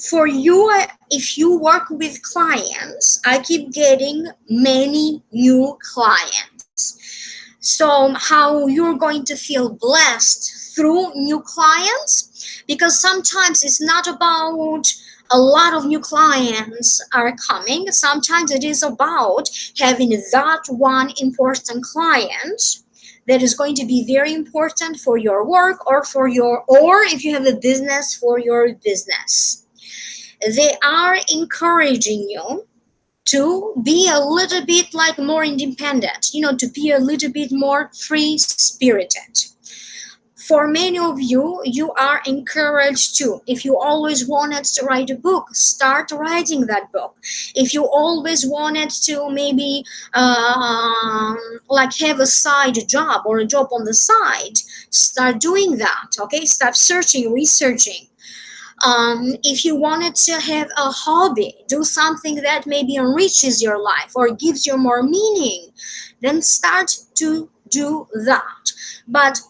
For you, if you work with clients, I keep getting many new clients. So how you're going to feel blessed through new clients, because sometimes it's not about a lot of new clients are coming. Sometimes it is about having that one important client that is going to be very important for your work or if you have a business, for your business. They are encouraging you to be a little bit like more independent, to be a little bit more free-spirited. For many of you, you are encouraged to. If you always wanted to write a book, start writing that book. If you always wanted to maybe like have a side job or a job on the side, start doing that, okay? Start searching, researching. If you wanted to have a hobby, do something that maybe enriches your life or gives you more meaning, then start to do that. But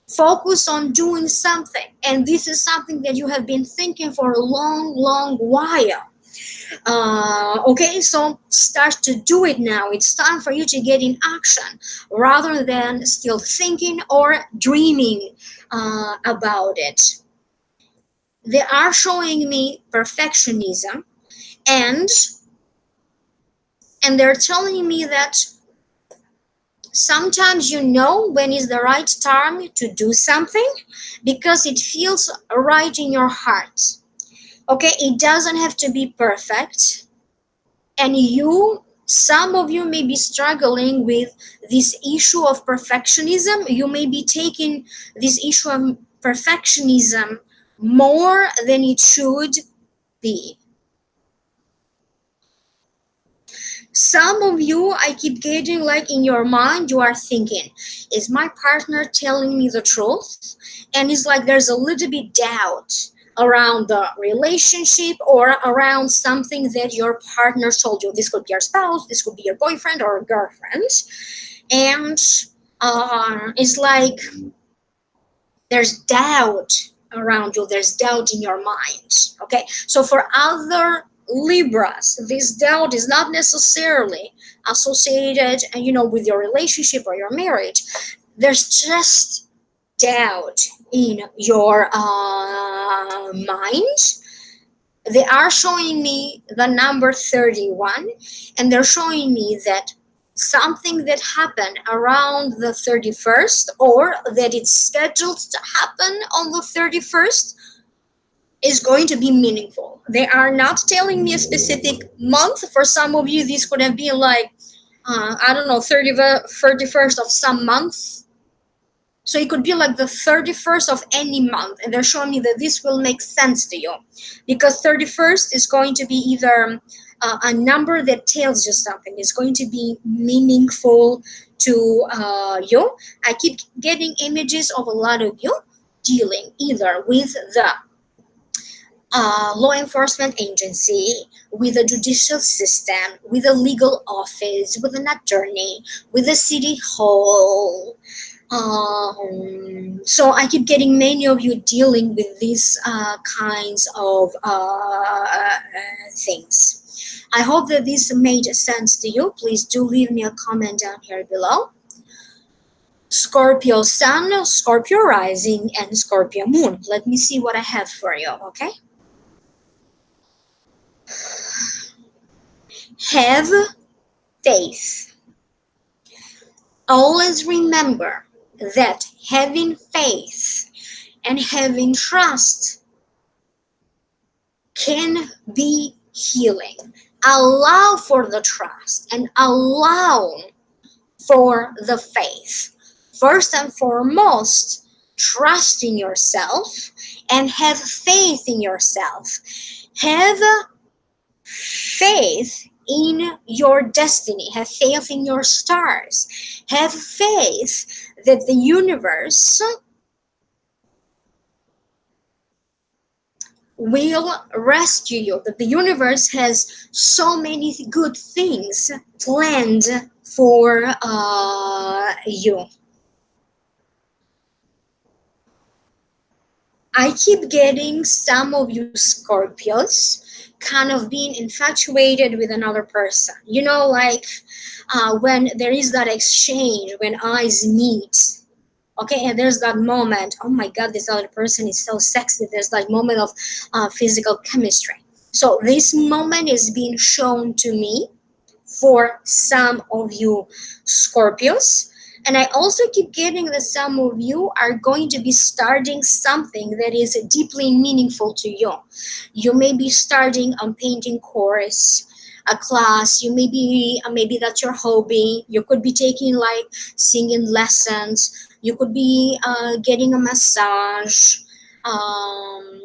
focus on doing something. And this is something that you have been thinking for a long while. Okay, so start to do it now. It's time for you to get in action rather than still thinking or dreaming about it. They are showing me perfectionism, and they're telling me that sometimes you know when is the right time to do something because it feels right in your heart. Okay, it doesn't have to be perfect. And some of you may be struggling with this issue of perfectionism. You may be taking this issue of perfectionism more than it should be. Some of you, I keep getting like in your mind, you are thinking, is my partner telling me the truth? And it's like there's a little bit doubt around the relationship or around something that your partner told you. This could be your spouse, this could be your boyfriend or girlfriend. And it's like there's doubt around you, there's doubt in your mind. Okay, so for other Libras, this doubt is not necessarily associated, with your relationship or your marriage. There's just doubt in your mind. They are showing me the number 31, and they're showing me that something that happened around the 31st or that it's scheduled to happen on the 31st is going to be meaningful. They are not telling me a specific month. For some of you, this could have been like, I don't know, 31st of some month. So it could be like the 31st of any month. And they're showing me that this will make sense to you. Because 31st is going to be either a number that tells you something. It's going to be meaningful to you. I keep getting images of a lot of you dealing either with the law enforcement agency, with a judicial system, with a legal office, with an attorney, with a city hall. So I keep getting many of you dealing with these kinds of things. I hope that this made sense to you. Please do leave me a comment down here below. Scorpio Sun, Scorpio Rising, and Scorpio Moon. Let me see what I have for you, okay? Have faith. Always remember that having faith and having trust can be healing. Allow for the trust and allow for the faith. First and foremost, trust in yourself and have faith in yourself. Have faith in your destiny. Have faith in your stars. Have faith that the universe will rescue you, that the universe has so many good things planned for you. I keep getting some of you Scorpios kind of being infatuated with another person. You know, like when there is that exchange, when eyes meet. Okay, and there's that moment, oh my God, this other person is so sexy. There's that moment of physical chemistry. So this moment is being shown to me for some of you Scorpios. And I also keep getting that some of you are going to be starting something that is deeply meaningful to you. You may be starting a painting course, a class. You may be, maybe that's your hobby. You could be taking like singing lessons. You could be getting a massage.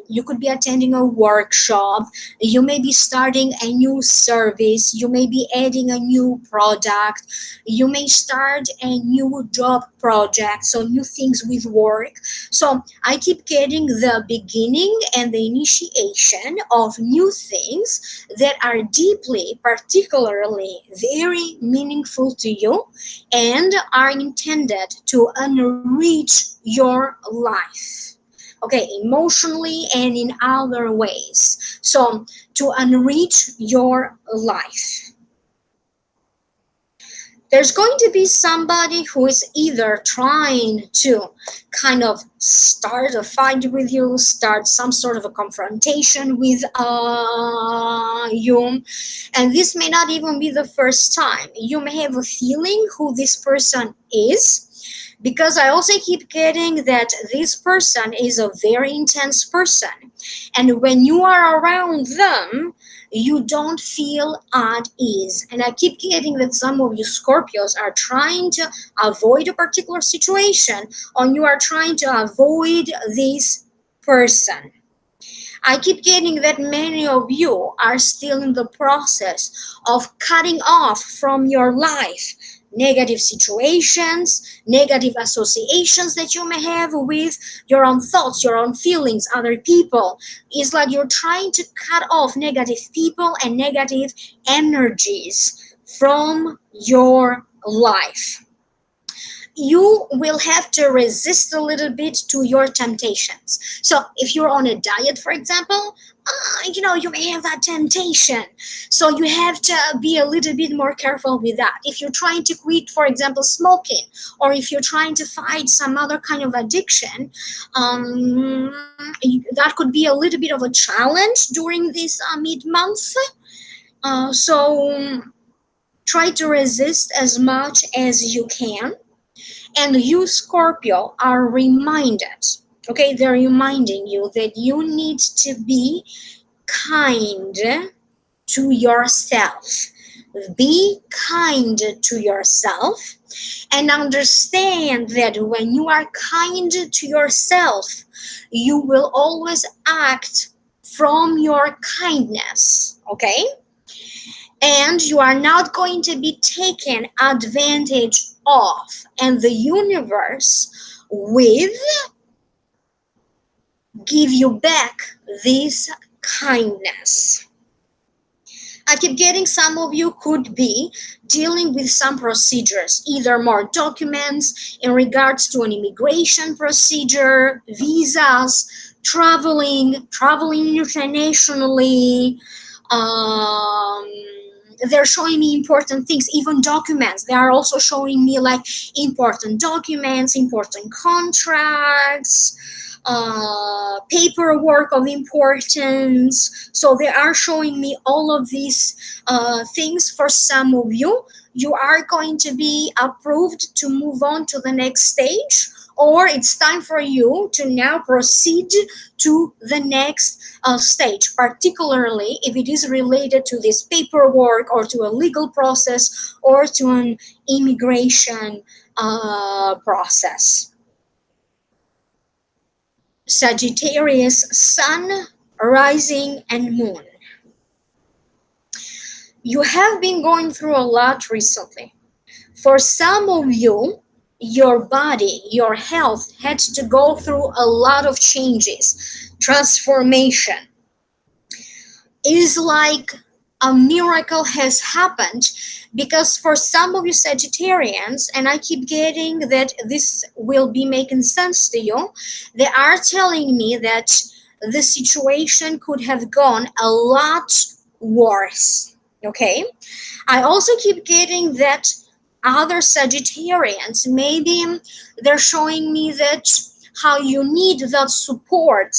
You could be attending a workshop. You may be starting a new service. You may be adding a new product. You may start a new job project, so new things with work. So I keep getting the beginning and the initiation of new things that are deeply, particularly very meaningful to you and are intended to enrich your life. Okay, emotionally and in other ways. So to enrich your life. There's going to be somebody who is either trying to kind of start a fight with you, start some sort of a confrontation with you. And this may not even be the first time. You may have a feeling who this person is, because I also keep getting that this person is a very intense person. And when you are around them, you don't feel at ease. And I keep getting that some of you Scorpios are trying to avoid a particular situation, or you are trying to avoid this person. I keep getting that many of you are still in the process of cutting off from your life negative situations, negative associations that you may have with your own thoughts, your own feelings, other people. It's like you're trying to cut off negative people and negative energies from your life. You will have to resist a little bit to your temptations. So if you're on a diet, for example, you may have that temptation. So you have to be a little bit more careful with that. If you're trying to quit, for example, smoking, or if you're trying to fight some other kind of addiction, that could be a little bit of a challenge during this mid-month. So try to resist as much as you can. And you, Scorpio, are reminded Okay, they're reminding you that you need to be kind to yourself. Be kind to yourself and understand that when you are kind to yourself, you will always act from your kindness, okay? And you are not going to be taken advantage of, and the universe will give you back this kindness. I keep getting some of you could be dealing with some procedures, either more documents in regards to an immigration procedure, visas, traveling internationally. Um, they're showing me important things, even documents. They are also showing me like important documents, important contracts, paperwork of importance. So they are showing me all of these things. For some of you, you are going to be approved to move on to the next stage, or it's time for you to now proceed to the next stage, particularly if it is related to this paperwork or to a legal process or to an immigration process. Sagittarius, Sun, Rising, and Moon. You have been going through a lot recently. For some of you, your body, your health had to go through a lot of changes, transformation. It is like a miracle has happened, because for some of you Sagittarians, and I keep getting that this will be making sense to you, they are telling me that the situation could have gone a lot worse. Okay, I also keep getting that other Sagittarians, maybe they're showing me that how you need that support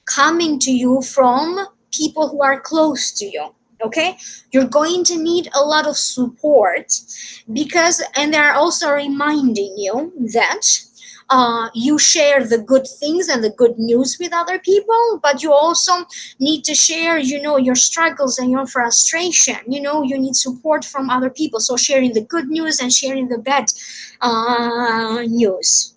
coming to you from people who are close to you. Okay, you're going to need a lot of support, because, and they're also reminding you that you share the good things and the good news with other people, but you also need to share, your struggles and your frustration. You need support from other people. So sharing the good news and sharing the bad news.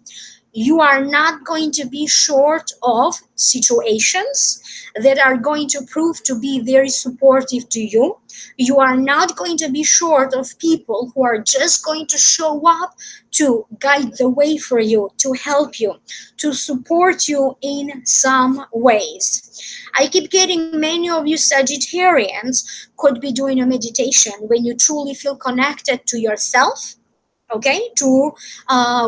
You are not going to be short of situations that are going to prove to be very supportive to you. You are not going to be short of people who are just going to show up to guide the way for you, to help you, to support you in some ways. I keep getting many of you Sagittarians could be doing a meditation when you truly feel connected to yourself, okay, to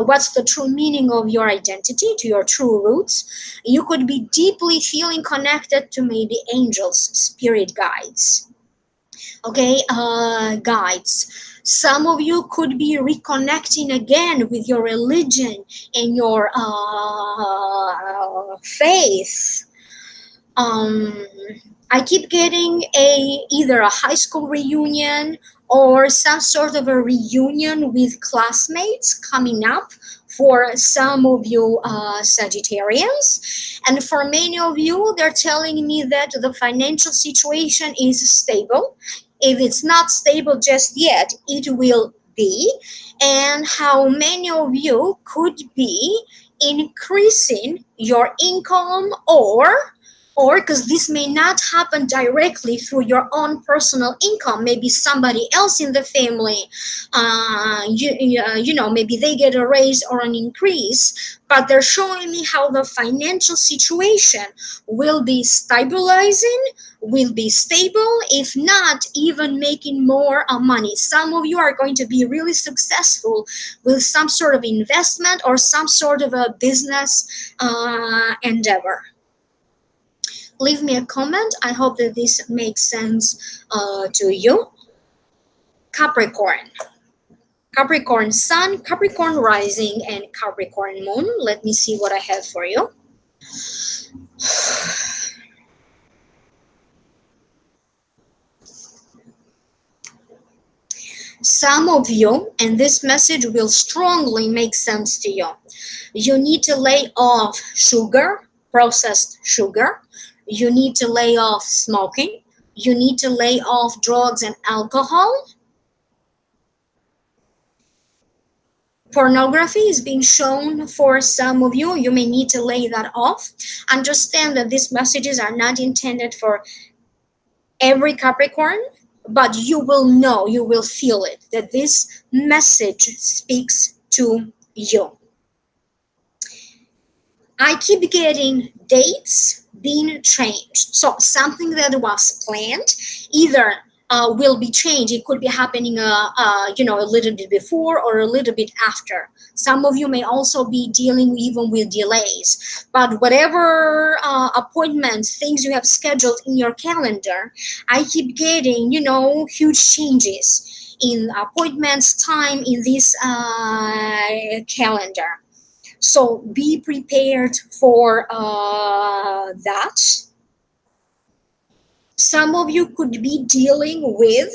what's the true meaning of your identity, to your true roots. You could be deeply feeling connected to maybe angels, spirit guides, okay, guides. Some of you could be reconnecting again with your religion and your faith. I keep getting either a high school reunion or some sort of a reunion with classmates coming up for some of you Sagittarians. And for many of you, they're telling me that the financial situation is stable. If it's not stable just yet, it will be. And how many of you could be increasing your income, or because this may not happen directly through your own personal income, maybe somebody else in the family, maybe they get a raise or an increase, but they're showing me how the financial situation will be stabilizing, will be stable, if not even making more money. Some of you are going to be really successful with some sort of investment or some sort of a business endeavor. Leave me a comment. I hope that this makes sense to you. Capricorn. Capricorn Sun, Capricorn Rising, and Capricorn Moon. Let me see what I have for you. Some of you, and this message will strongly make sense to you. You need to lay off sugar, processed sugar. You need to lay off smoking. You need to lay off drugs and alcohol. Pornography is being shown for some of you. You may need to lay that off. Understand that these messages are not intended for every Capricorn, but you will know, you will feel it, that this message speaks to you. I keep getting dates being changed. So something that was planned either will be changed. It could be happening, a little bit before or a little bit after. Some of you may also be dealing even with delays. But whatever appointments, things you have scheduled in your calendar, I keep getting, huge changes in appointments, time in this calendar. So be prepared for that. Some of you could be dealing with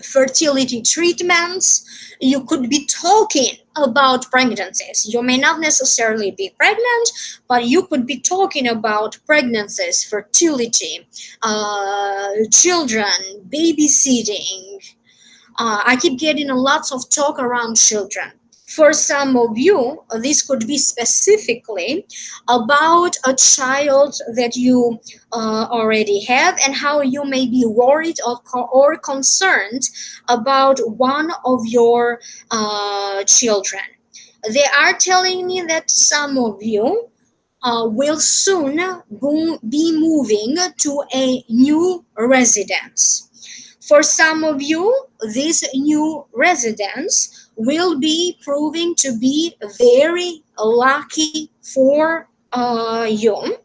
fertility treatments. You could be talking about pregnancies. You may not necessarily be pregnant, but you could be talking about pregnancies, fertility, children, babysitting. I keep getting lots of talk around children. For some of you, this could be specifically about a child that you already have and how you may be worried or concerned about one of your children. They are telling me that some of you will soon be moving to a new residence. For some of you, this new residence will be proving to be very lucky for you.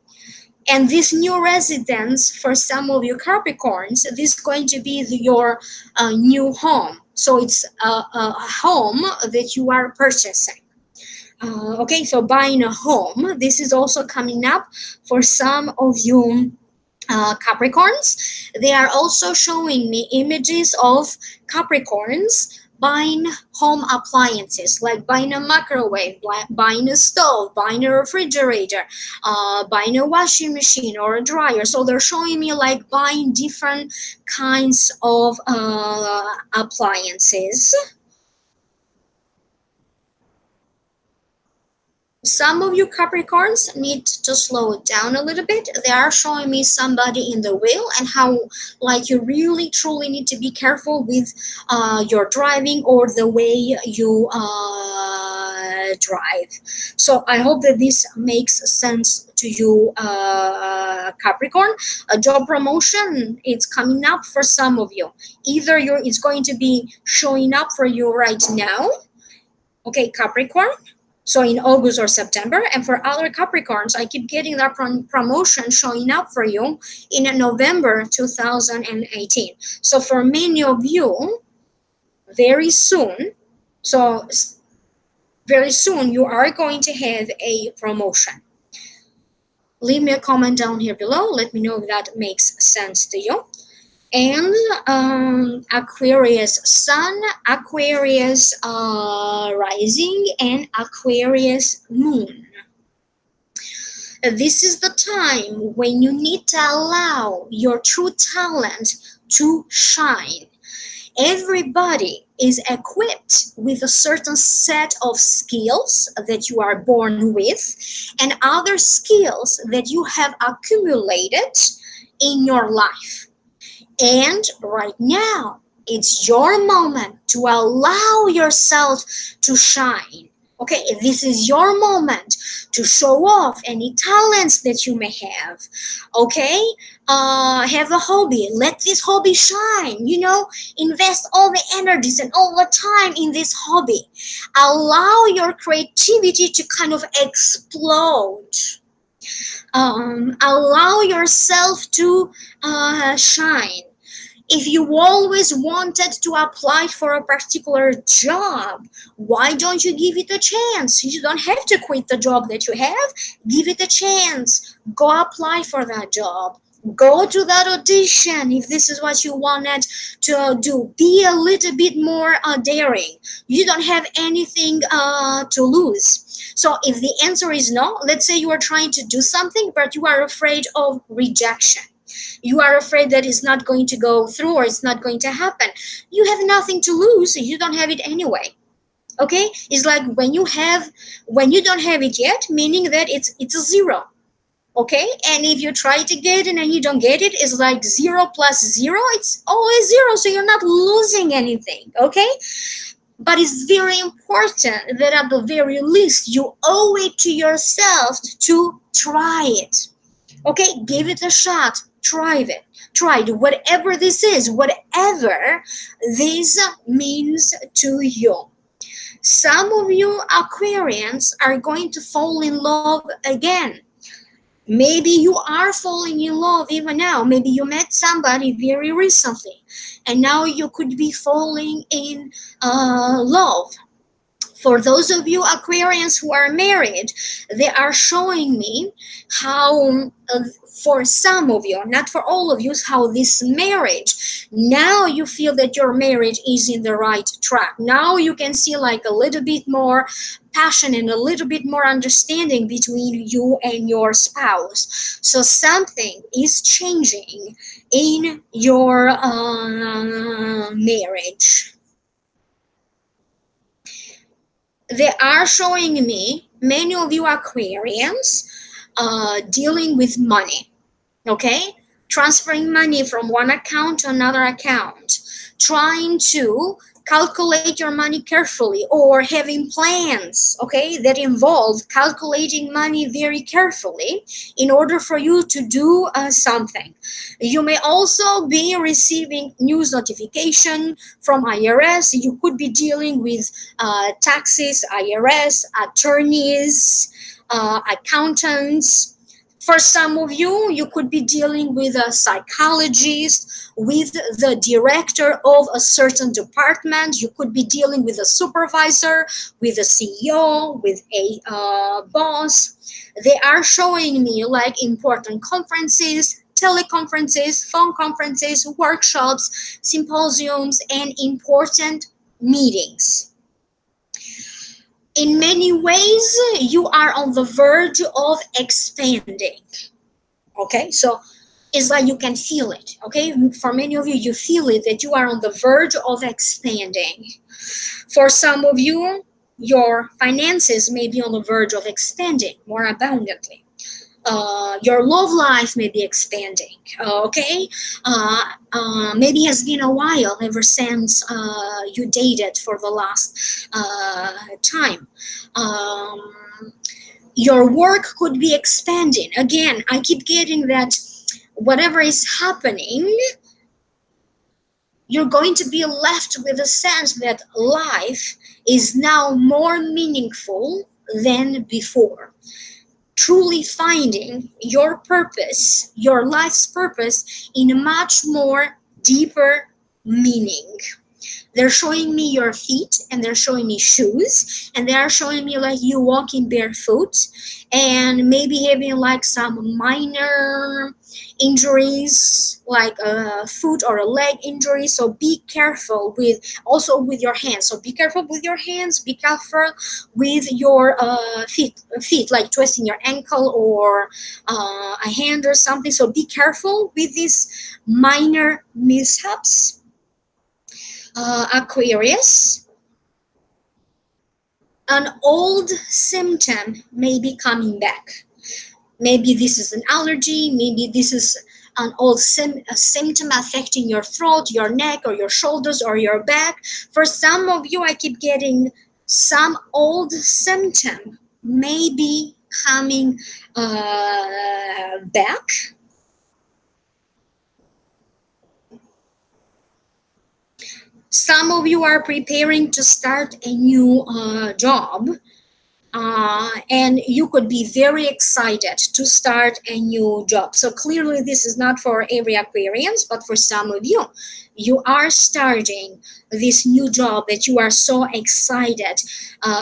And this new residence, for some of you Capricorns, this is going to be your new home. So it's a home that you are purchasing. Okay, so buying a home, this is also coming up for some of you Capricorns. They are also showing me images of Capricorns buying home appliances, like buying a microwave, buying a stove, buying a refrigerator, buying a washing machine or a dryer. So they're showing me like buying different kinds of appliances. Some of you Capricorns need to slow it down a little bit. They are showing me somebody in the wheel and how like you really truly need to be careful with your driving or the way you drive. So I hope that this makes sense to you Capricorn. A job promotion, it's coming up for some of you. Either it's going to be showing up for you right now, okay, Capricorn, so in August or September. And for other Capricorns, I keep getting that promotion showing up for you in November 2018. So for many of you, very soon, you are going to have a promotion. Leave me a comment down here below. Let me know if that makes sense to you. And Aquarius Sun, Aquarius Rising, and Aquarius Moon. This is the time when you need to allow your true talent to shine. Everybody is equipped with a certain set of skills that you are born with and other skills that you have accumulated in your life. And right now, it's your moment to allow yourself to shine. Okay, this is your moment to show off any talents that you may have. Okay, have a hobby. Let this hobby shine. Invest all the energies and all the time in this hobby. Allow your creativity to kind of explode. Allow yourself to shine. If you always wanted to apply for a particular job, why don't you give it a chance? You don't have to quit the job that you have. Give it a chance. Go apply for that job. Go to that audition if this is what you wanted to do. Be a little bit more daring. You don't have anything to lose. So if the answer is no, let's say you are trying to do something but you are afraid of rejection, you are afraid that it's not going to go through or it's not going to happen, you have nothing to lose. You don't have it anyway. Okay, it's like when you don't have it yet, meaning that it's a zero. Okay, and if you try to get it and you don't get it, it's like 0 plus 0, it's always 0, so you're not losing anything. Okay, but it's very important that at the very least you owe it to yourself to try it. Okay, give it a shot. Try it, whatever this is, whatever this means to you. Some of you Aquarians are going to fall in love again. Maybe you are falling in love even now. Maybe you met somebody very recently and now you could be falling in love. For those of you Aquarians who are married, they are showing me how, for some of you, not for all of you, how this marriage, now you feel that your marriage is in the right track. Now you can see like a little bit more passion and a little bit more understanding between you and your spouse. So something is changing in your marriage. They are showing me many of you Aquarians dealing with money. Okay, transferring money from one account to another account, trying to calculate your money carefully, or having plans, okay, that involve calculating money very carefully in order for you to do something. You may also be receiving news notification from IRS. You could be dealing with taxes, IRS, attorneys, accountants. For some of you, you could be dealing with a psychologist, with the director of a certain department. You could be dealing with a supervisor, with a CEO, with a boss. They are showing me like important conferences, teleconferences, phone conferences, workshops, symposiums, and important meetings. In many ways, you are on the verge of expanding. Okay, so it's like you can feel it. Okay, for many of you, you feel it that you are on the verge of expanding. For some of you, your finances may be on the verge of expanding more abundantly. Your love life may be expanding. Okay, maybe has been a while ever since you dated for the last time. Your work could be expanding. Again, I keep getting that whatever is happening, you're going to be left with a sense that life is now more meaningful than before. Truly finding your purpose, your life's purpose, in a much more deeper meaning. They're showing me your feet and they're showing me shoes, and they are showing me like you walking barefoot and maybe having like some minor injuries, like a foot or a leg injury. So be careful with, also with your hands. So be careful with your hands, be careful with your feet, like twisting your ankle or a hand or something. So be careful with these minor mishaps. Aquarius, an old symptom may be coming back. Maybe this is an allergy, maybe this is an old a symptom affecting your throat, your neck, or your shoulders, or your back. For some of you, I keep getting some old symptom may be coming back. Some of you are preparing to start a new job. and you could be very excited to start a new job. So clearly this is not for every Aquarians, but for some of you, you are starting this new job that you are so excited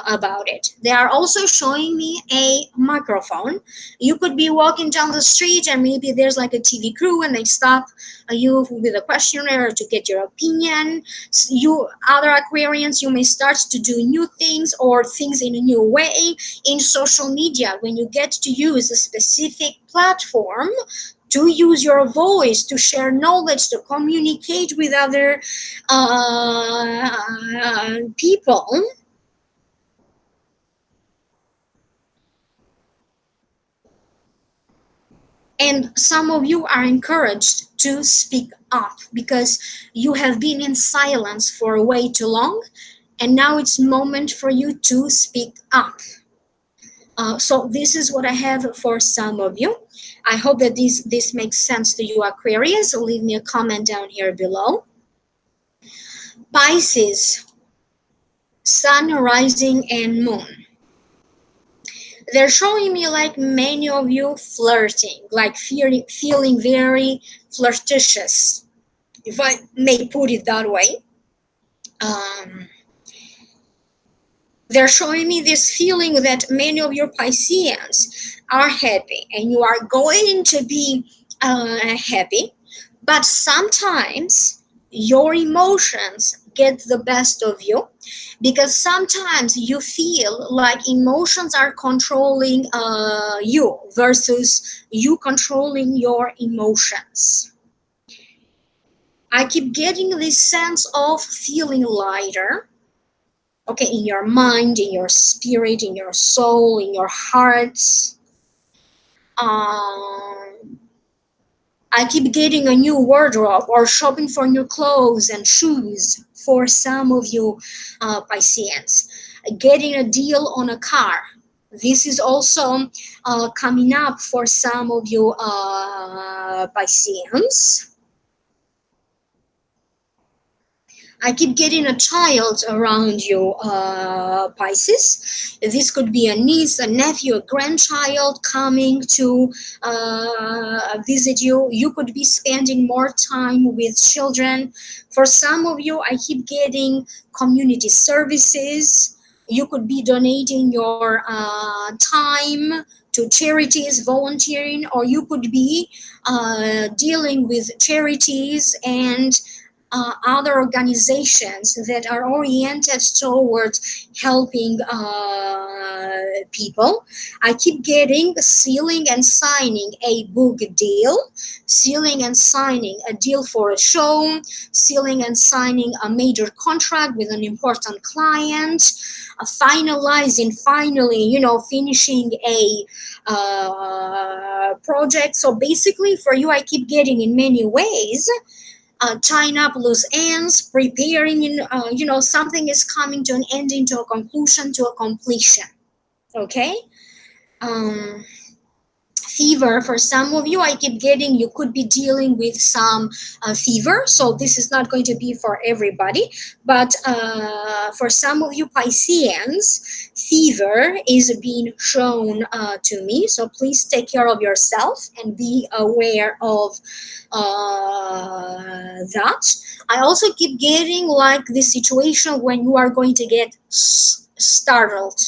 about it. They are also showing me a microphone. You could be walking down the street and maybe there's like a TV crew and they stop you with a questionnaire to get your opinion. You other Aquarians, you may start to do new things or things in a new way in social media when you get to use a specific platform to use your voice, to share knowledge, to communicate with other people. And some of you are encouraged to speak up because you have been in silence for way too long, and now it's moment for you to speak up. So this is what I have for some of you. I hope that this makes sense to you, Aquarius. Leave me a comment down here below. Pisces, Sun, Rising, and Moon. They're showing me like many of you flirting, like feeling very flirtatious, if I may put it that way. They're showing me this feeling that many of your Pisceans are happy and you are going to be happy, but sometimes your emotions get the best of you because sometimes you feel like emotions are controlling you versus you controlling your emotions. I keep getting this sense of feeling lighter, okay, in your mind, in your spirit, in your soul, in your hearts. I keep getting a new wardrobe or shopping for new clothes and shoes for some of you Pisceans. Getting a deal on a car. This is also coming up for some of you Pisceans. I keep getting a child around you, Pisces. This could be a niece, a nephew, a grandchild coming to visit you. You could be spending more time with children. For some of you, I keep getting community services. You could be donating your time to charities, volunteering, or you could be dealing with charities and other organizations that are oriented towards helping people. I keep getting sealing and signing a book deal, sealing and signing a deal for a show, sealing and signing a major contract with an important client, finalizing, finally, finishing a project. So basically for you, I keep getting in many ways tying up loose ends, preparing, something is coming to an ending, to a conclusion, to a completion. Okay? Fever, for some of you, I keep getting, you could be dealing with some fever. So this is not going to be for everybody, but for some of you Pisceans, fever is being shown to me. So please take care of yourself and be aware of that. I also keep getting like this situation when you are going to get startled.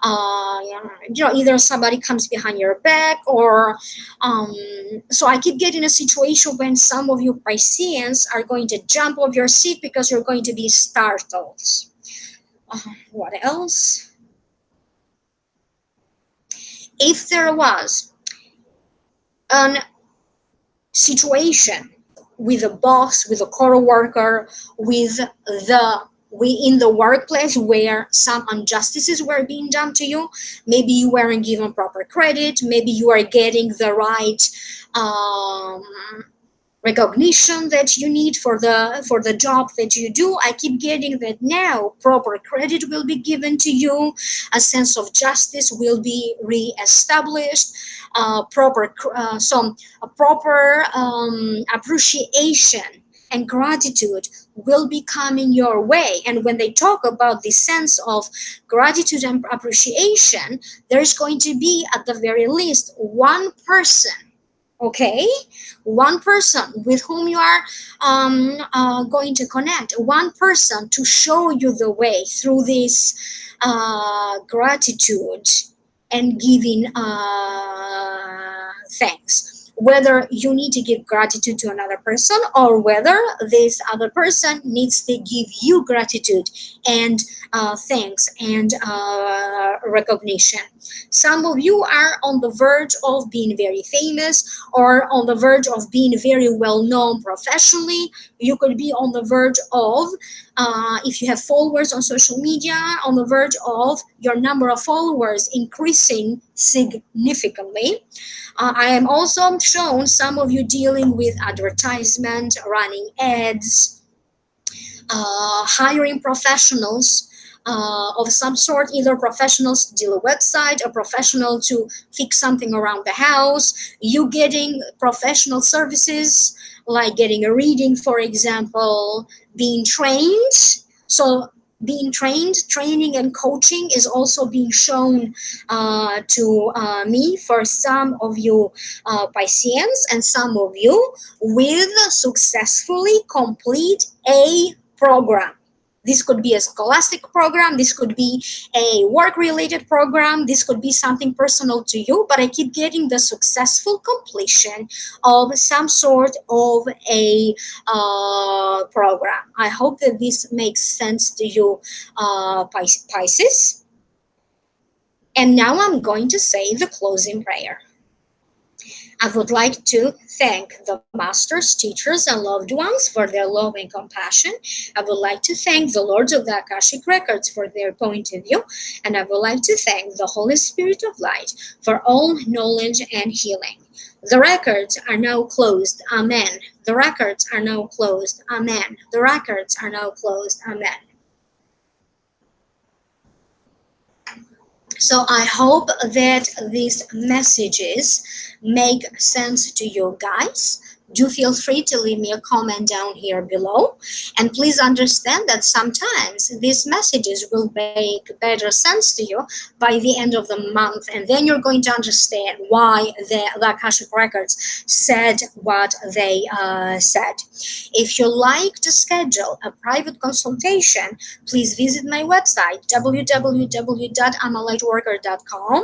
Either somebody comes behind your back or so I keep getting a situation when some of you Pisceans are going to jump off your seat because you're going to be startled. What else? If there was an situation with a boss, with a co-worker, with the in the workplace where some injustices were being done to you, maybe you weren't given proper credit, maybe you are getting the right recognition that you need for the job that you do. I keep getting that now proper credit will be given to you, a sense of justice will be re-established, proper appreciation and gratitude will be coming your way. And when they talk about the sense of gratitude and appreciation, there's going to be at the very least one person, okay, one person with whom you are going to connect, one person to show you the way through this gratitude and giving thanks. Whether you need to give gratitude to another person or whether this other person needs to give you gratitude and thanks and recognition. Some of you are on the verge of being very famous or on the verge of being very well known professionally. You could be on the verge of, if you have followers on social media, on the verge of your number of followers increasing significantly. I am also shown some of you dealing with advertisement, running ads, hiring professionals of some sort, either professionals to deal a website, a professional to fix something around the house, you getting professional services like getting a reading, for example, being trained. So being trained, training and coaching is also being shown to me for some of you Pisceans, and some of you with successfully complete a program. This could be a scholastic program, this could be a work-related program, this could be something personal to you, but I keep getting the successful completion of some sort of a program. I hope that this makes sense to you, Pisces. And now I'm going to say the closing prayer. I would like to thank the masters, teachers, and loved ones for their love and compassion. I would like to thank the Lords of the Akashic Records for their point of view. And I would like to thank the Holy Spirit of Light for all knowledge and healing. The records are now closed. Amen. The records are now closed. Amen. The records are now closed. Amen. So I hope that these messages make sense to you guys. Do feel free to leave me a comment down here below. And please understand that sometimes these messages will make better sense to you by the end of the month. And then you're going to understand why the Akashic Records said what they said. If you like to schedule a private consultation, please visit my website, www.lightworker.com.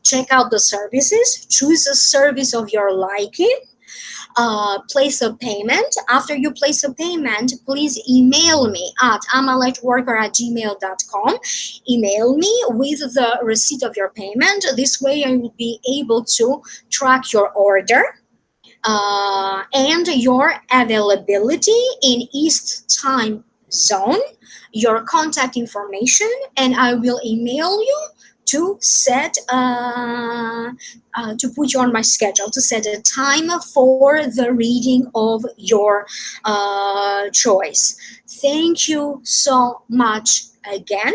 Check out the services, choose a service of your liking, place a payment. After you place a payment, please email me at lightworker@gmail.com. Email me with the receipt of your payment. This way I will be able to track your order and your availability in East time zone, your contact information, and I will email you to set to put you on my schedule, to set a time for the reading of your choice. Thank you so much again.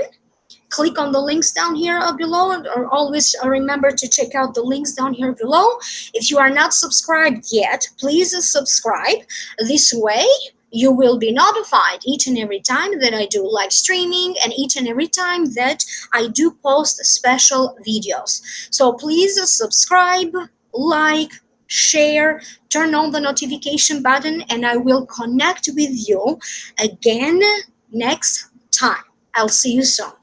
Click on the links down here below, or always remember to check out the links down here below. If you are not subscribed yet, please subscribe. This way you will be notified each and every time that I do live streaming and each and every time that I do post special videos. So please subscribe, like, share, turn on the notification button, and I will connect with you again next time. I'll see you soon.